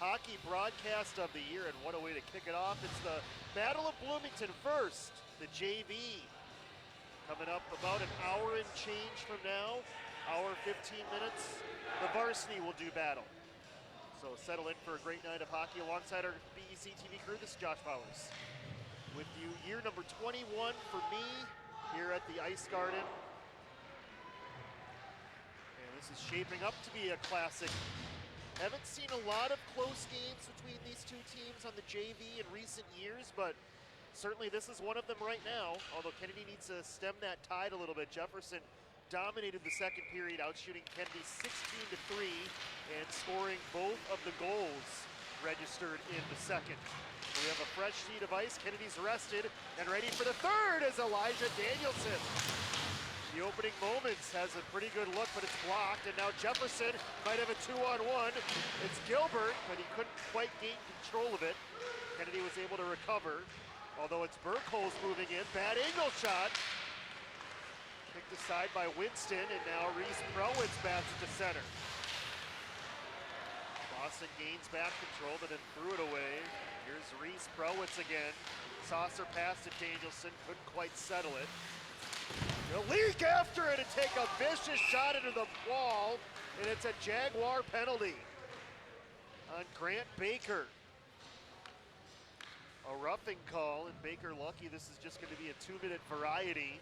hockey broadcast of the year, and what a way to kick it off. It's the Battle of Bloomington first, the JV. Coming up about an hour and change from now, hour 15 minutes, the varsity will do battle. So settle in for a great night of hockey alongside our BEC-TV crew. This is Josh Bowers with you. Year number 21 for me here at the Ice Garden. This is shaping up to be a classic. Haven't seen a lot of close games between these two teams on the JV in recent years, but certainly this is one of them right now, although Kennedy needs to stem that tide a little bit. Jefferson dominated the second period, outshooting Kennedy 16-3 and scoring both of the goals registered in the second. We have a fresh sheet of ice. Kennedy's rested and ready for the third as Elijah Danielson. The opening moments has a pretty good look, but it's blocked, and now Jefferson might have a 2-on-1. It's Gilbert, but he couldn't quite gain control of it. Kennedy was able to recover, although it's Burkholz moving in. Bad angle shot. Kicked aside by Winston, and now Reese Prowitz bats it to center. Boston gains back control, but then threw it away. Here's Reese Prowitz again. Saucer pass to Danielson, couldn't quite settle it. He'll leak after it and take a vicious shot into the wall, and it's a Jaguar penalty on Grant Baker. A roughing call, and Baker lucky this is just going to be a 2-minute variety.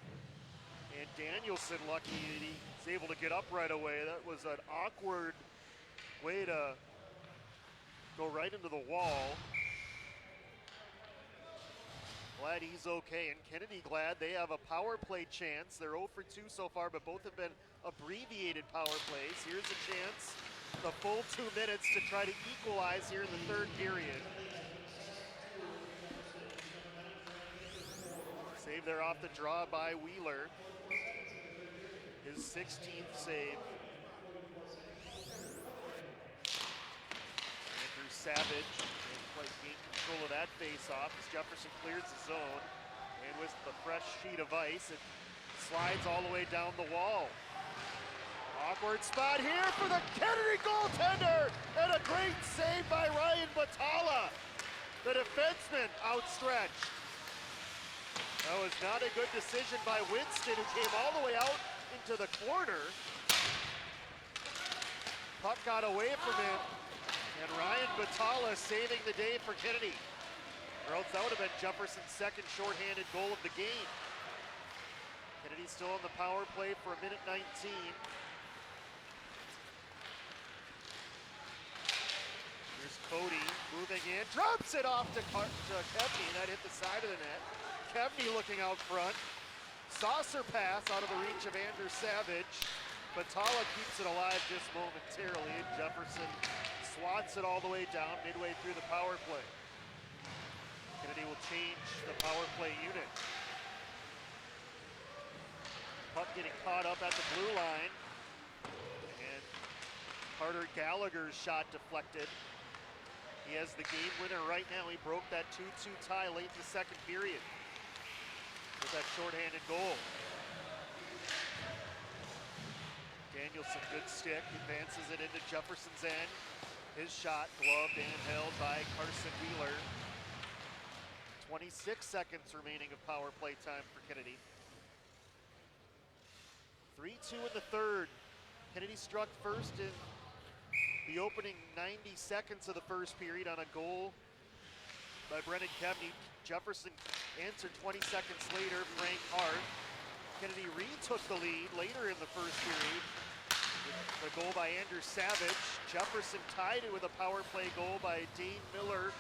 And Danielson lucky that he's able to get up right away. That was an awkward way to go right into the wall. Glad he's okay, and Kennedy glad they have a power play chance. They're 0 for 2 so far, but both have been abbreviated power plays. Here's a chance, the full 2 minutes to try to equalize here in the third period. Save there off the draw by Wheeler. His 16th save. Andrew Savage didn't quite gain control of that face-off as Jefferson clears the zone. And with the fresh sheet of ice, it slides all the way down the wall. Awkward spot here for the Kennedy goaltender, and a great save by Ryan Batala. The defenseman outstretched. That was not a good decision by Winston, who came all the way out into the corner. Puck got away from him, and Ryan Batala saving the day for Kennedy. Or else that would have been Jefferson's second shorthanded goal of the game. Kennedy still on the power play for a minute 19. Here's Cody moving in, drops it off to Kevney, and that hit the side of the net. Kevney looking out front. Saucer pass out of the reach of Andrew Savage. Batala keeps it alive just momentarily, and Jefferson swats it all the way down midway through the power play. Kennedy will change the power play unit. Puck getting caught up at the blue line. And Carter Gallagher's shot deflected. He has the game winner right now. He broke that 2-2 tie late in the second period with that shorthanded goal. Danielson, good stick, advances it into Jefferson's end. His shot gloved and held by Carson Wheeler. 26 seconds remaining of power play time for Kennedy. 3-2 in the third. Kennedy struck first in the opening 90 seconds of the first period on a goal by Brennan Kevney. Jefferson answered 20 seconds later, Frank Hart. Kennedy retook the lead later in the first period. The goal by Andrew Savage. Jefferson tied it with a power play goal by Dane Miller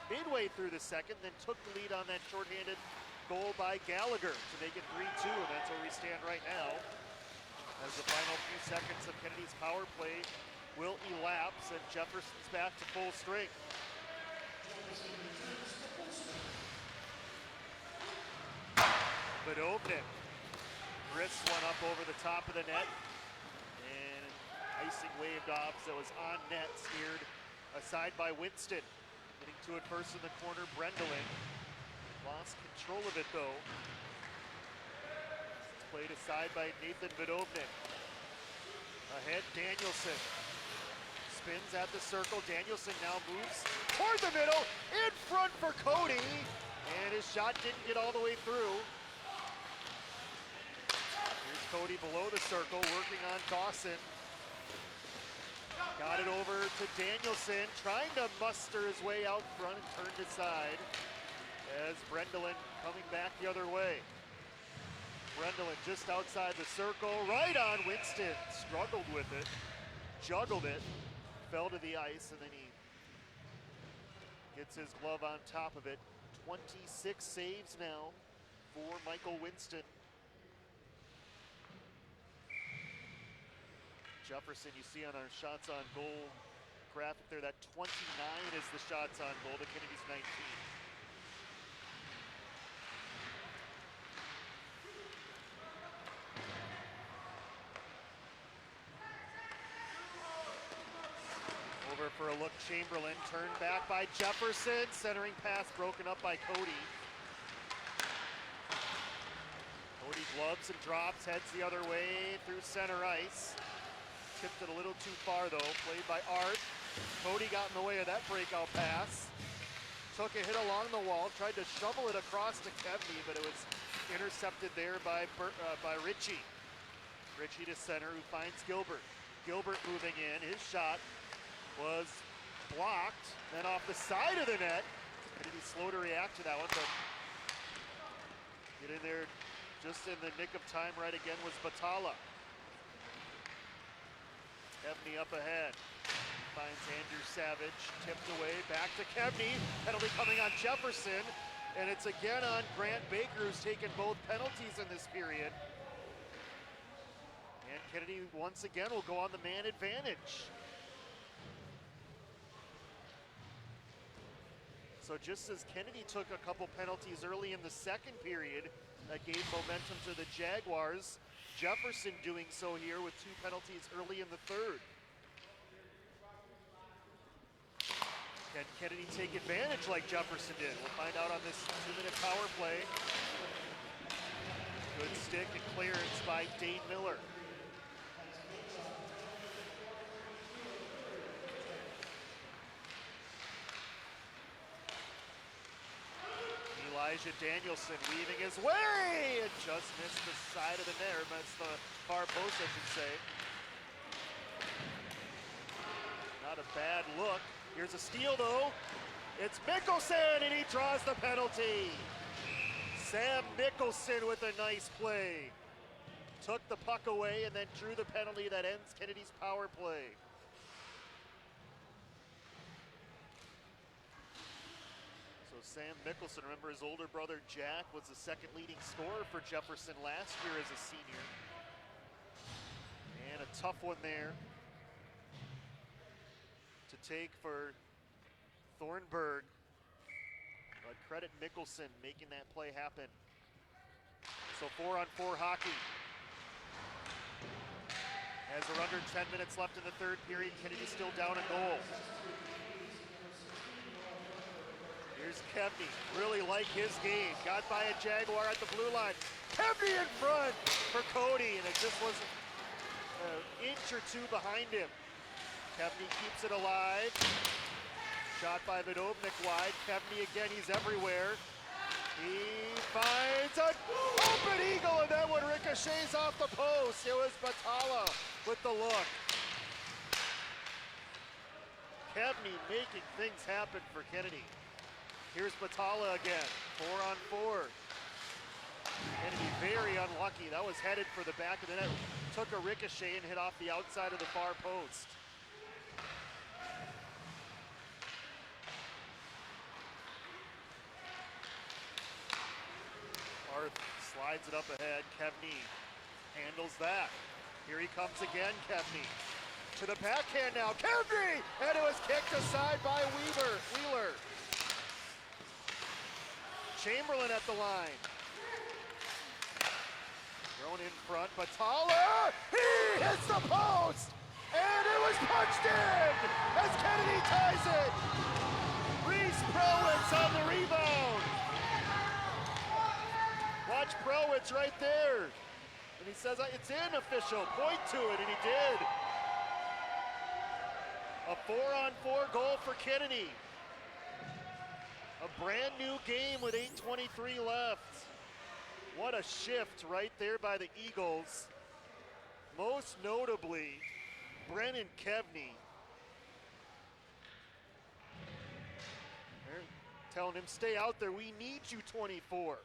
midway through the second, then took the lead on that shorthanded goal by Gallagher to make it 3-2, and that's where we stand right now. As the final few seconds of Kennedy's power play will elapse, and Jefferson's back to full strength. Bedovnik wrists one up over the top of the net, and icing waved off, so it was on net, steered aside by Winston. Getting to it first in the corner, Brendelin. Lost control of it though. It's played aside by Nathan Bedovnik. Ahead, Danielson. Spins at the circle. Danielson now moves toward the middle. In front for Cody. And his shot didn't get all the way through. Here's Cody below the circle, working on Dawson. Got it over to Danielson, trying to muster his way out front and turned aside as Brendelin coming back the other way. Brendelin just outside the circle, right on Winston. Struggled with it, juggled it, fell to the ice, and then he gets his glove on top of it. 26 saves now for Michael Winston. Jefferson, you see on our shots on goal graphic there, that 29 is the shots on goal to Kennedy's 19. Over for a look, Chamberlain, turned back by Jefferson, centering pass broken up by Cody. Cody gloves and drops, heads the other way through center ice. Tipped it a little too far though, played by Art. Cody got in the way of that breakout pass. Took a hit along the wall, tried to shovel it across to Kevney, but it was intercepted there by Ritchie. Ritchie to center, who finds Gilbert. Gilbert moving in, his shot was blocked, then off the side of the net. Maybe slow to react to that one, but get in there just in the nick of time right again was Batala. Kevney up ahead, finds Andrew Savage, tipped away, back to Kevney, penalty coming on Jefferson, and it's again on Grant Baker, who's taken both penalties in this period. And Kennedy once again will go on the man advantage. So just as Kennedy took a couple penalties early in the second period that gave momentum to the Jaguars, Jefferson doing so here with 2 penalties early in the third. Can Kennedy take advantage like Jefferson did? We'll find out on this 2-minute power play. Good stick and clearance by Dane Miller. Elijah Danielson weaving his way and just missed the side of the net, or missed the far post, I should say. Not a bad look. Here's a steal though. It's Mickelson and he draws the penalty. Sam Mickelson with a nice play. Took the puck away and then drew the penalty that ends Kennedy's power play. Sam Mickelson, remember his older brother Jack was the second leading scorer for Jefferson last year as a senior. And a tough one there to take for Thornburg. But credit Mickelson making that play happen. So 4-on-4 hockey. As we're under 10 minutes left in the third period, Kennedy still down a goal. Here's Kevney, really like his game. Got by a Jaguar at the blue line. Kevney in front for Cody, and it just wasn't an inch or two behind him. Kevney keeps it alive. Shot by Vidovnik wide. Kevney again, he's everywhere. He finds an open eagle, and that one ricochets off the post. It was Batala with the look. Kevney making things happen for Kennedy. Here's Batala again, 4-on-4. Kennedy very unlucky. That was headed for the back of the net. Took a ricochet and hit off the outside of the far post. Arth slides it up ahead. Kevney handles that. Here he comes again, Kevney. To the backhand now, Kevney! And it was kicked aside by Wheeler. Chamberlain at the line. Thrown in front, Batala! He hits the post! And it was punched in as Kennedy ties it! Reese Prowitz on the rebound! Watch Prowitz right there. And he says, it's in, official, point to it, and he did. A 4-on-4 goal for Kennedy. A brand new game with 8:23 left. What a shift right there by the Eagles. Most notably, Brennan Kevney. They're telling him, stay out there, we need you, 24.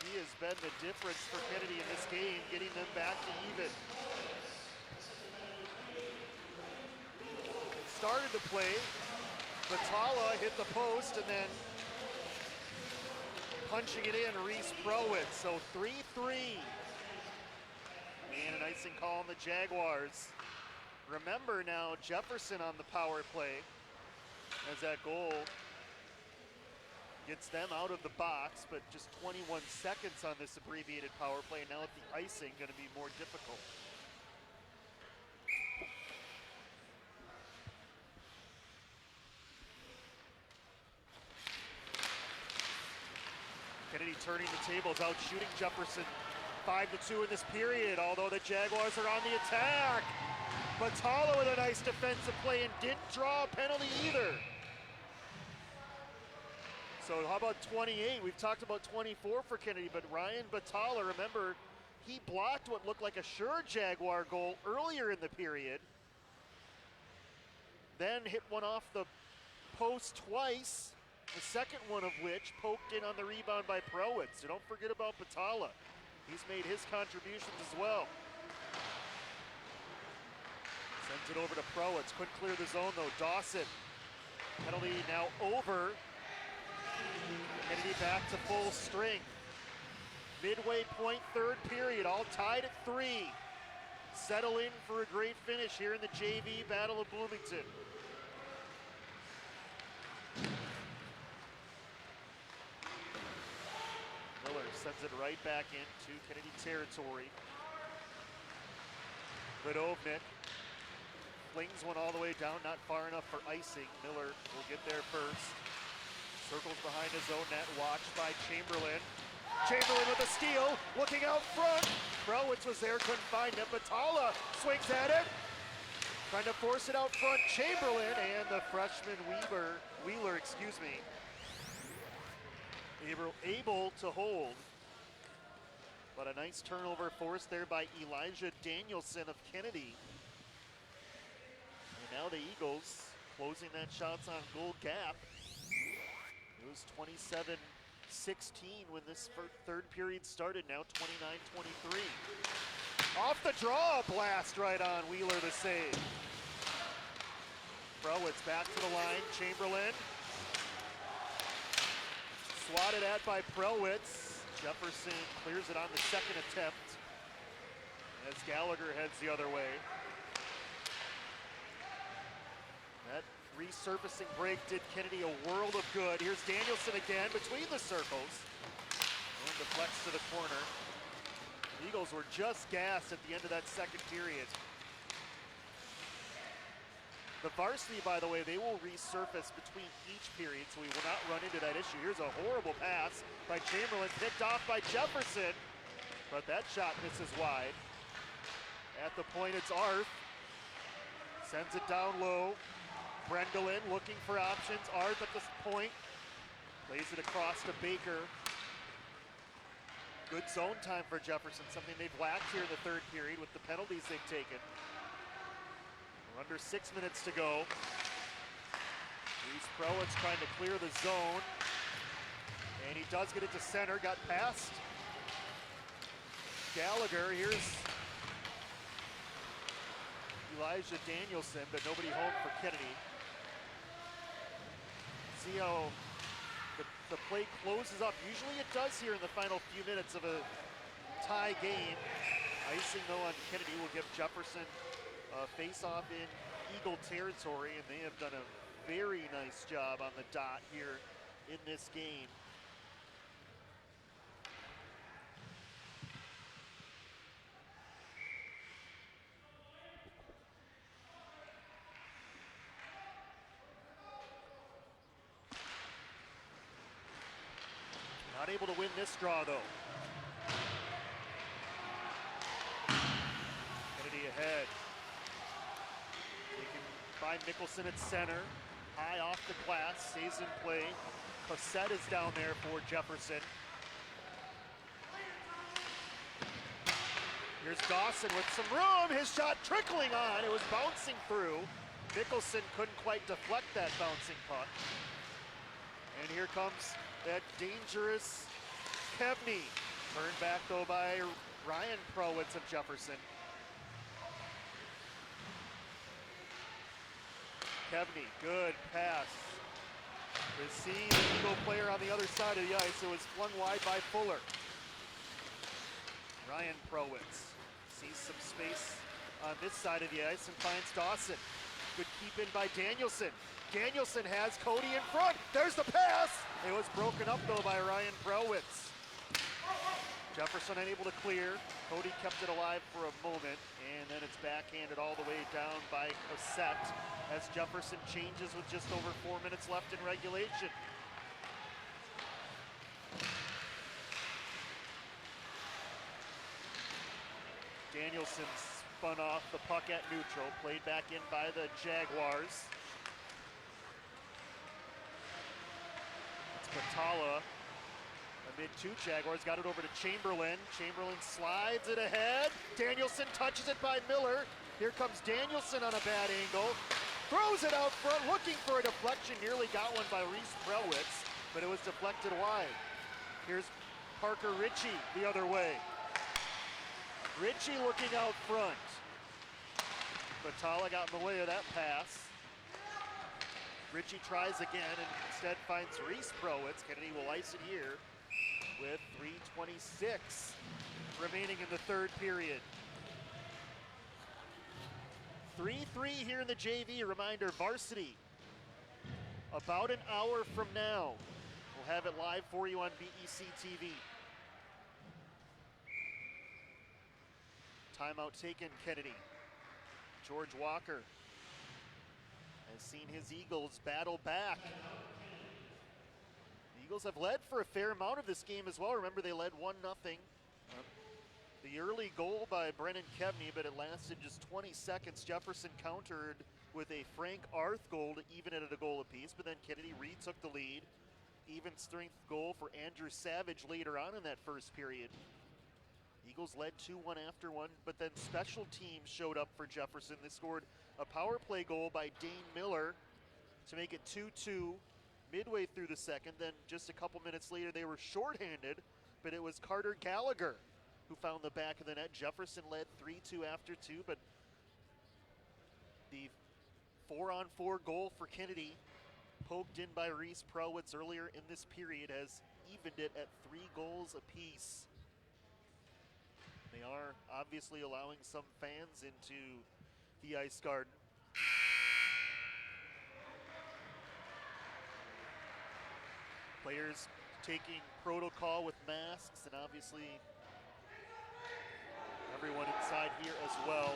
He has been the difference for Kennedy in this game, getting them back to even. Started to play, Batala hit the post and then punching it in, Reese Prowitz. So 3-3. And an icing call on the Jaguars. Remember now, Jefferson on the power play as that goal gets them out of the box, but just 21 seconds on this abbreviated power play. And now with the icing, going to be more difficult. Kennedy turning the tables, out shooting Jefferson 5-2 in this period, although the Jaguars are on the attack. Batala with a nice defensive play and didn't draw a penalty either. So how about 28? We've talked about 24 for Kennedy, but Ryan Batala, remember, he blocked what looked like a sure Jaguar goal earlier in the period. Then hit one off the post twice, the second one of which poked in on the rebound by Prowitz. So don't forget about Batala. He's made his contributions as well. Sends it over to Prowitz. Couldn't clear the zone though. Dawson. Penalty now over. Kennedy back to full strength. Midway point, third period, all tied at 3. Settle in for a great finish here in the JV Battle of Bloomington. Miller sends it right back into Kennedy territory. Vidovnik flings one all the way down, not far enough for icing. Miller will get there first. Circles behind his own net, watched by Chamberlain. Chamberlain with a steal, looking out front. Prowitz was there, couldn't find him. Batala swings at it. Trying to force it out front, Chamberlain, and the freshman Wheeler, able to hold. But a nice turnover forced there by Elijah Danielson of Kennedy. And now the Eagles closing that shots on goal gap. It was 27-16 when this third period started, now 29-23. Off the draw, blast right on Wheeler the save. Prowitz back to the line, Chamberlain. Swatted at by Prowitz. Jefferson clears it on the second attempt as Gallagher heads the other way. That resurfacing break did Kennedy a world of good. Here's Danielson again between the circles. And deflects to the corner. The Eagles were just gassed at the end of that second period. The varsity, by the way, they will resurface between each period, so we will not run into that issue. Here's a horrible pass by Chamberlain, picked off by Jefferson, but that shot misses wide. At the point, it's Arth. Sends it down low. Brendelin looking for options. Arth at this point. Plays it across to Baker. Good zone time for Jefferson, something they've lacked here in the third period with the penalties they've taken. We're under 6 minutes to go. Reese Prowitz trying to clear the zone. And he does get it to center, got past Gallagher. Here's Elijah Danielson, but nobody home for Kennedy. See how the play closes up. Usually it does here in the final few minutes of a tie game. Icing though on Kennedy will give Jefferson a face-off in Eagle territory, and they have done a very nice job on the dot here in this game. Not able to win this draw though. Kennedy ahead. Taken Find Mickelson at center. High off the glass, stays in play. Cossette is down there for Jefferson. Here's Dawson with some room. His shot trickling on. It was bouncing through. Mickelson couldn't quite deflect that bouncing puck. And here comes that dangerous Kevney. Turned back though by Ryan Prowitz of Jefferson. Kevney, good pass. To see the Eagle player on the other side of the ice. It was flung wide by Fuller. Ryan Prowitz sees some space on this side of the ice and finds Dawson. Good keep in by Danielson. Danielson has Cody in front. There's the pass. It was broken up though by Ryan Prowitz. Jefferson unable to clear. Cody kept it alive for a moment, and then it's backhanded all the way down by Cossette as Jefferson changes with just over 4 minutes left in regulation. Danielson spun off the puck at neutral, played back in by the Jaguars. It's Batala. Amid two Jaguars, got it over to Chamberlain. Chamberlain slides it ahead. Danielson touches it by Miller. Here comes Danielson on a bad angle. Throws it out front, looking for a deflection. Nearly got one by Reese Prowitz, but it was deflected wide. Here's Parker Ritchie the other way. Ritchie looking out front. Batala got in the way of that pass. Ritchie tries again and instead finds Reese Prowitz. Kennedy will ice it here with 3:26 remaining in the third period. 3-3 here in the JV. Reminder, varsity about an hour from now. We'll have it live for you on BEC-TV. Timeout taken, Kennedy. George Walker has seen his Eagles battle back. The Eagles have led for a fair amount of this game as well. Remember, they led 1-0. The early goal by Brennan Kevney, but it lasted just 20 seconds. Jefferson countered with a Frank Arth goal to even it at a goal apiece, but then Kennedy retook the lead. Even strength goal for Andrew Savage later on in that first period. Eagles led 2-1 after one, but then special teams showed up for Jefferson. They scored a power play goal by Dane Miller to make it 2-2 midway through the second. Then just a couple minutes later, they were shorthanded, but it was Carter Gallagher who found the back of the net. Jefferson led 3-2 after two, but the 4-on-4 goal for Kennedy, poked in by Reese Prowitz earlier in this period, has evened it at 3 goals apiece. They are obviously allowing some fans into the Ice Garden. Players taking protocol with masks, and obviously everyone inside here as well.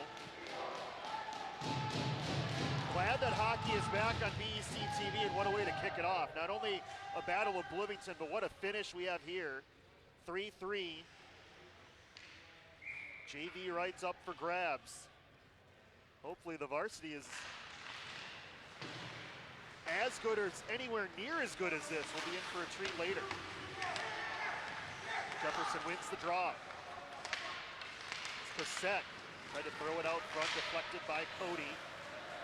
Glad that hockey is back on BEC-TV, and what a way to kick it off. Not only a battle of Bloomington, but what a finish we have here. 3-3. JV rights up for grabs. Hopefully the varsity is as good or anywhere near as good as this. We'll be in for a treat later. Jefferson wins the draw. Cossette tried to throw it out front, deflected by Cody.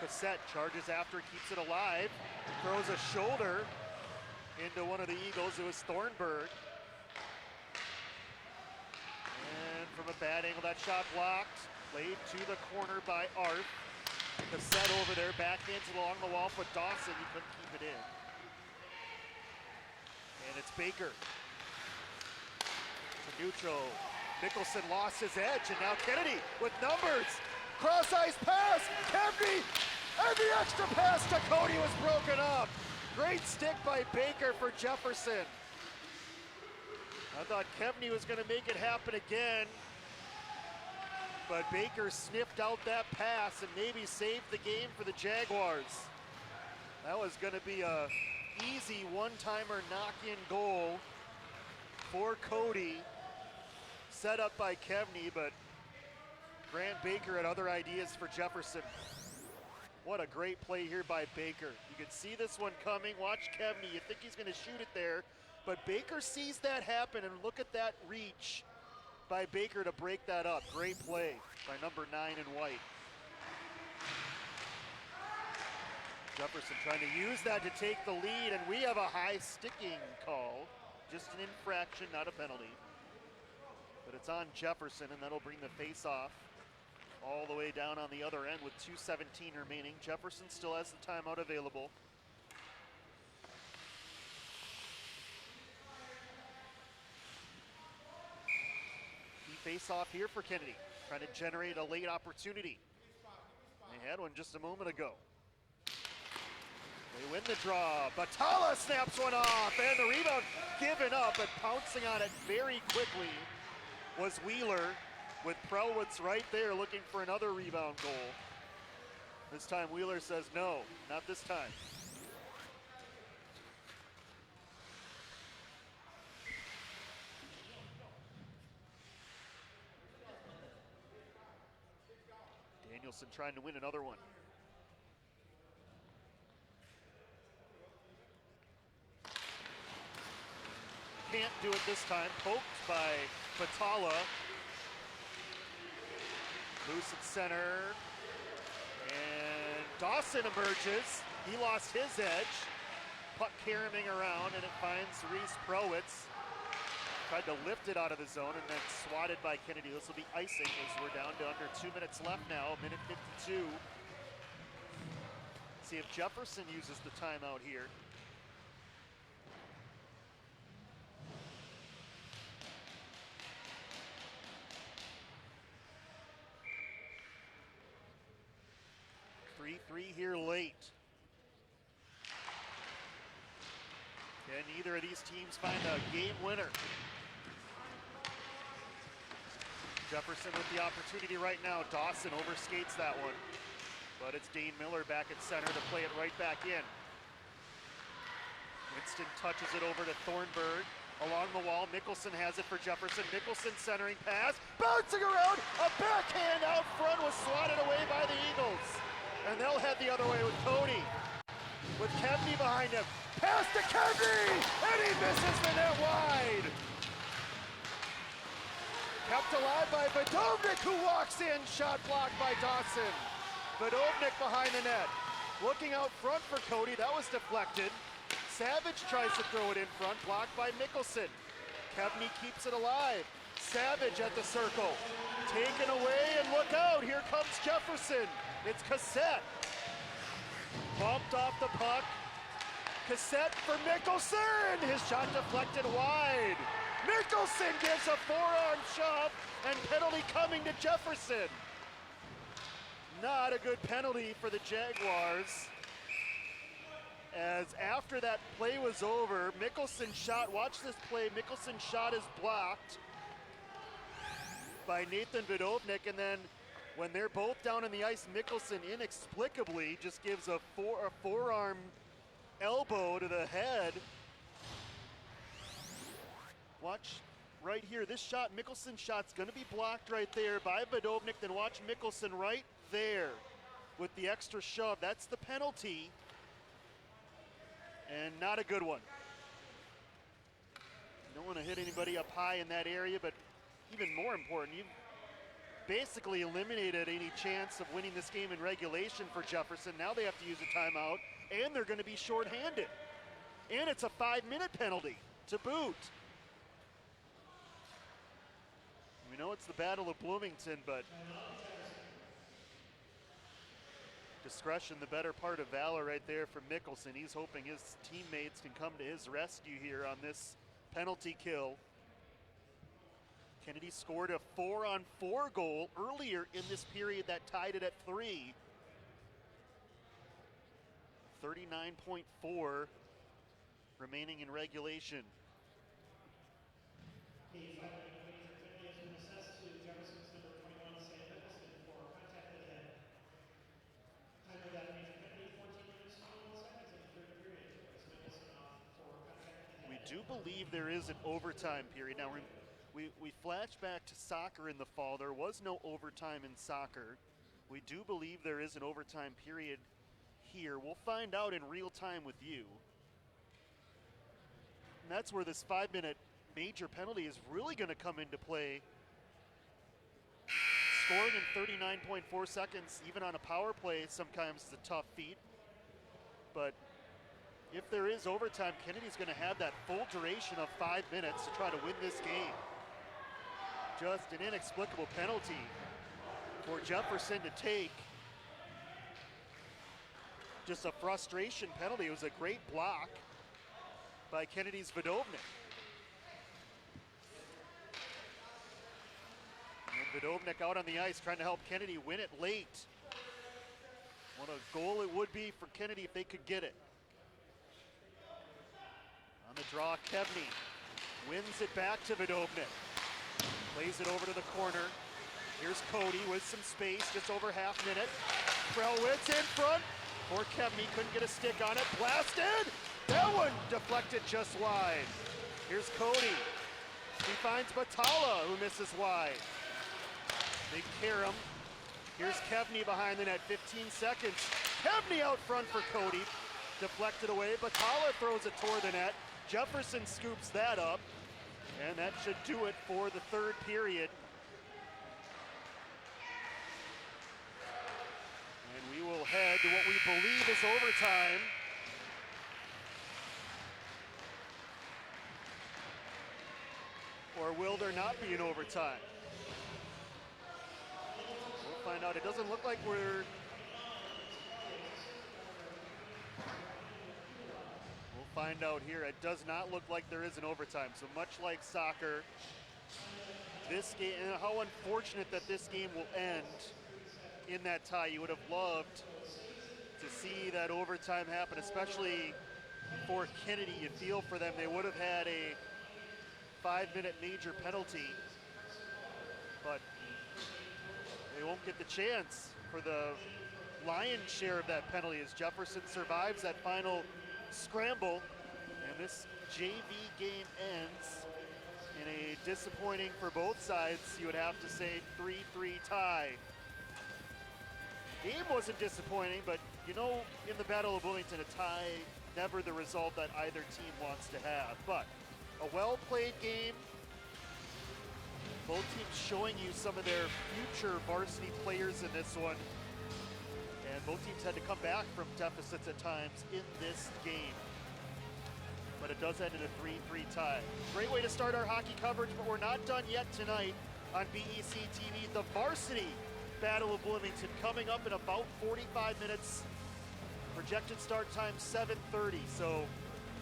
Cossette charges after, keeps it alive, throws a shoulder into one of the Eagles. It was Thornburg. And from a bad angle, that shot blocked. Laid to the corner by Arth. Cossette over there, backhands it along the wall for Dawson. He couldn't keep it in. And it's Baker. To neutral. Mickelson lost his edge, and now Kennedy with numbers. Cross-ice pass, Kevney, and the extra pass to Cody was broken up. Great stick by Baker for Jefferson. I thought Kevney was gonna make it happen again, but Baker sniffed out that pass and maybe saved the game for the Jaguars. That was gonna be a easy one-timer knock-in goal for Cody. Set up by Kevney, but Grant Baker had other ideas for Jefferson. What a great play here by Baker. You can see this one coming. Watch Kevney. You think he's going to shoot it there, but Baker sees that happen, and look at that reach by Baker to break that up. Great play by number 9 in white. Jefferson trying to use that to take the lead, and we have a high sticking call. Just an infraction, not a penalty. But it's on Jefferson, and that'll bring the face-off all the way down on the other end with 2:17 remaining. Jefferson still has the timeout available. Key face-off here for Kennedy, trying to generate a late opportunity. They had one just a moment ago. They win the draw. Batala snaps one off, and the rebound given up, but pouncing on it very quickly was Wheeler, with Prowitz right there looking for another rebound goal. This time Wheeler says no, not this time. Danielson trying to win another one. Can't do it this time. Poked by Batala. Loose at center. And Dawson emerges. He lost his edge. Puck caroming around, and it finds Reese Prowitz. Tried to lift it out of the zone and then swatted by Kennedy. This will be icing as we're down to under 2 minutes left now, minute 52. See if Jefferson uses the timeout here. Three here late. Can either of these teams find a game winner? Jefferson with the opportunity right now. Dawson overskates that one. But it's Dane Miller back at center to play it right back in. Winston touches it over to Thornburg. Along the wall, Mickelson has it for Jefferson. Mickelson centering pass, bouncing around, a backhand out front was swatted away by the Eagles. And they'll head the other way with Cody. With Kevney behind him. Pass to Kevney, and he misses the net wide. Kept alive by Vadovnik, who walks in, shot blocked by Dawson. Vadovnik behind the net. Looking out front for Cody, that was deflected. Savage tries to throw it in front, blocked by Mickelson. Kevney keeps it alive. Savage at the circle. Taken away, and look out, here comes Jefferson. It's Cassette. Bumped off the puck. Cassette for Mickelson. His shot deflected wide. Mickelson gives a forearm shove, and penalty coming to Jefferson. Not a good penalty for the Jaguars. As after that play was over, Mickelson shot, watch this play, Mickelson shot is blocked by Nathan Vadovnik, and then when they're both down on the ice, Mickelson inexplicably just gives a forearm elbow to the head. Watch right here, this shot, Mickelson shot's gonna be blocked right there by Vadovnik, then watch Mickelson right there with the extra shove. That's the penalty, and not a good one. Don't wanna hit anybody up high in that area, but even more important, you've basically eliminated any chance of winning this game in regulation for Jefferson. Now they have to use a timeout, and they're gonna be shorthanded. And it's a 5-minute penalty to boot. We know it's the Battle of Bloomington, but discretion, the better part of valor right there from Mickelson. He's hoping his teammates can come to his rescue here on this penalty kill. Kennedy scored a 4-on-4 goal earlier in this period that tied it at 3. 39.4 remaining in regulation. We do believe there is an overtime period. Now, we flash back to soccer in the fall. There was no overtime in soccer. We do believe there is an overtime period here? We'll find out in real time with you. And that's where this 5-minute major penalty is really going to come into play. Scoring in 39.4 seconds, even on a power play, sometimes is a tough feat. But if there is overtime, Kennedy's going to have that full duration of 5 minutes to try to win this game. Just an inexplicable penalty for Jefferson to take. Just a frustration penalty. It was a great block by Kennedy's Vodovnik. And Vodovnik out on the ice trying to help Kennedy win it late. What a goal it would be for Kennedy if they could get it. On the draw, Kevney wins it back to Vodovnik. Plays it over to the corner. Here's Cody with some space, just over half minute. Krelwitz in front for Kevney, couldn't get a stick on it. Blasted! That one deflected just wide. Here's Cody. He finds Batala, who misses wide. Big Karam. Here's Kevney behind the net, 15 seconds. Kevney out front for Cody. Deflected away. Batala throws it toward the net. Jefferson scoops that up. And that should do it for the third period. And we will head to what we believe is overtime. Or will there not be an overtime? We'll find out. It doesn't look like we'll find out here. It does not look like there is an overtime. So much like soccer, this game, and how unfortunate that this game will end in that tie. You would have loved to see that overtime happen, especially for Kennedy. You feel for them. They would have had a 5-minute major penalty, but they won't get the chance for the lion's share of that penalty as Jefferson survives that final scramble, and this JV game ends in a disappointing for both sides, you would have to say, 3-3 tie. Game wasn't disappointing, but you know, in the Battle of Bloomington, a tie never the result that either team wants to have. But a well-played game. Both teams showing you some of their future varsity players in this one. And both teams had to come back from deficits at times in this game. But it does end in a 3-3 tie. Great way to start our hockey coverage, but we're not done yet tonight on BEC-TV. The varsity Battle of Bloomington coming up in about 45 minutes. Projected start time 7:30. So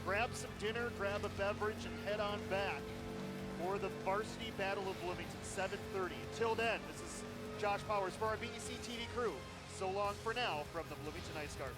grab some dinner, grab a beverage, and head on back for the varsity Battle of Bloomington, 7:30. Until then, this is Josh Powers for our BEC-TV crew. So long for now from the Bloomington Ice Garden.